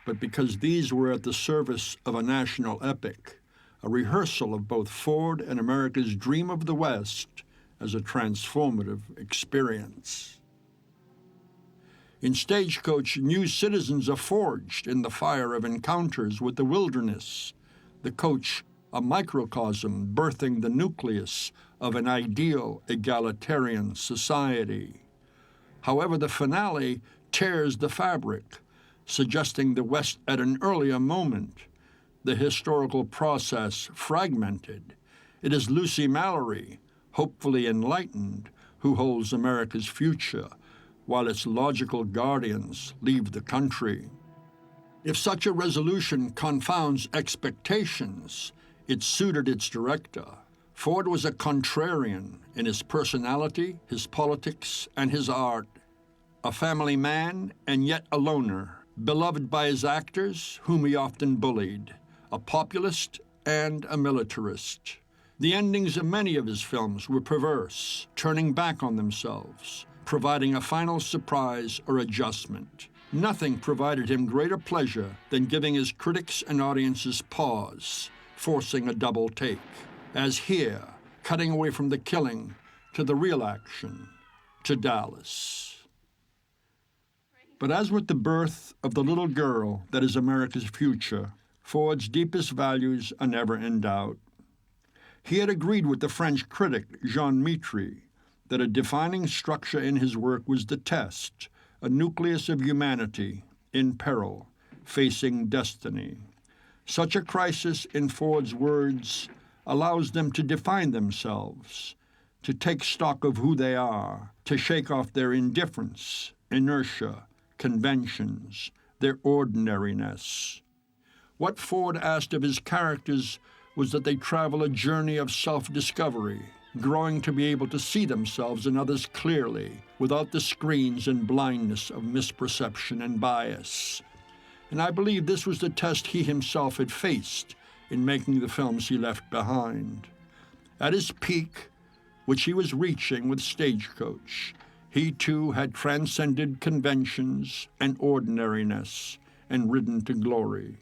but because these were at the service of a national epic, a rehearsal of both Ford and America's dream of the West as a transformative experience. In Stagecoach, new citizens are forged in the fire of encounters with the wilderness, the coach a microcosm birthing the nucleus of an ideal egalitarian society. However, the finale tears the fabric, suggesting the West at an earlier moment, the historical process fragmented. It is Lucy Mallory, hopefully enlightened, who holds America's future, while its logical guardians leave the country. If such a resolution confounds expectations, it suited its director. Ford was a contrarian in his personality, his politics, and his art, a family man and yet a loner, beloved by his actors, whom he often bullied, a populist and a militarist. The endings of many of his films were perverse, turning back on themselves, providing a final surprise or adjustment. Nothing provided him greater pleasure than giving his critics and audiences pause, forcing a double take, as here, cutting away from the killing to the real action, to Dallas. But as with the birth of the little girl that is America's future, Ford's deepest values are never in doubt. He had agreed with the French critic Jean Mitry that a defining structure in his work was the test, a nucleus of humanity in peril, facing destiny. Such a crisis, in Ford's words, allows them to define themselves, to take stock of who they are, to shake off their indifference, inertia, conventions, their ordinariness. What Ford asked of his characters was that they travel a journey of self-discovery, growing to be able to see themselves and others clearly, without the screens and blindness of misperception and bias. And I believe this was the test he himself had faced in making the films he left behind. At his peak, which he was reaching with Stagecoach, he too had transcended conventions and ordinariness and ridden to glory.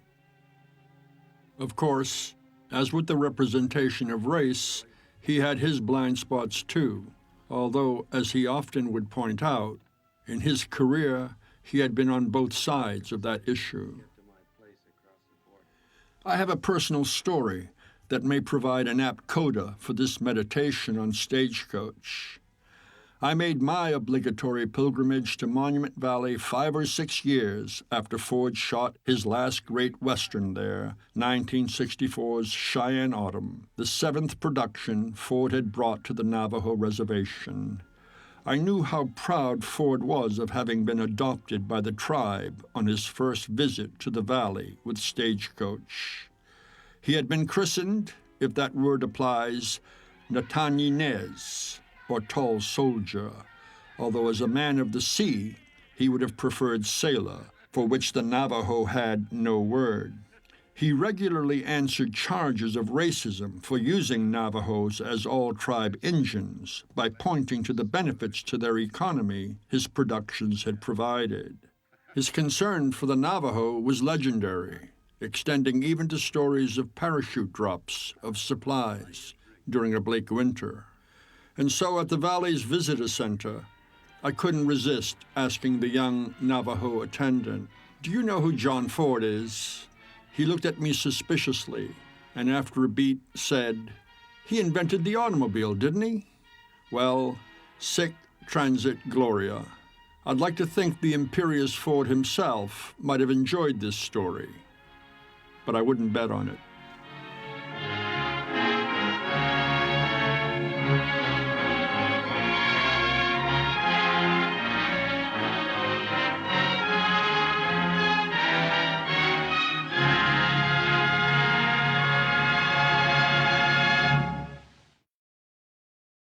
Of course, as with the representation of race, he had his blind spots too, although, as he often would point out, in his career, he had been on both sides of that issue. I have a personal story that may provide an apt coda for this meditation on Stagecoach. I made my obligatory pilgrimage to Monument Valley 5 or 6 years after Ford shot his last great Western there, 1964's Cheyenne Autumn, the 7th production Ford had brought to the Navajo reservation. I knew how proud Ford was of having been adopted by the tribe on his first visit to the valley with Stagecoach. He had been christened, if that word applies, Natanyinez, or tall soldier, although as a man of the sea, he would have preferred sailor, for which the Navajo had no word. He regularly answered charges of racism for using Navajos as all-tribe engines by pointing to the benefits to their economy his productions had provided. His concern for the Navajo was legendary, extending even to stories of parachute drops of supplies during a bleak winter. And so at the Valley's visitor center, I couldn't resist asking the young Navajo attendant, "Do you know who John Ford is?" He looked at me suspiciously, and after a beat said, "He invented the automobile, didn't he?" Well, sic transit gloria. I'd like to think the imperious Ford himself might have enjoyed this story, but I wouldn't bet on it.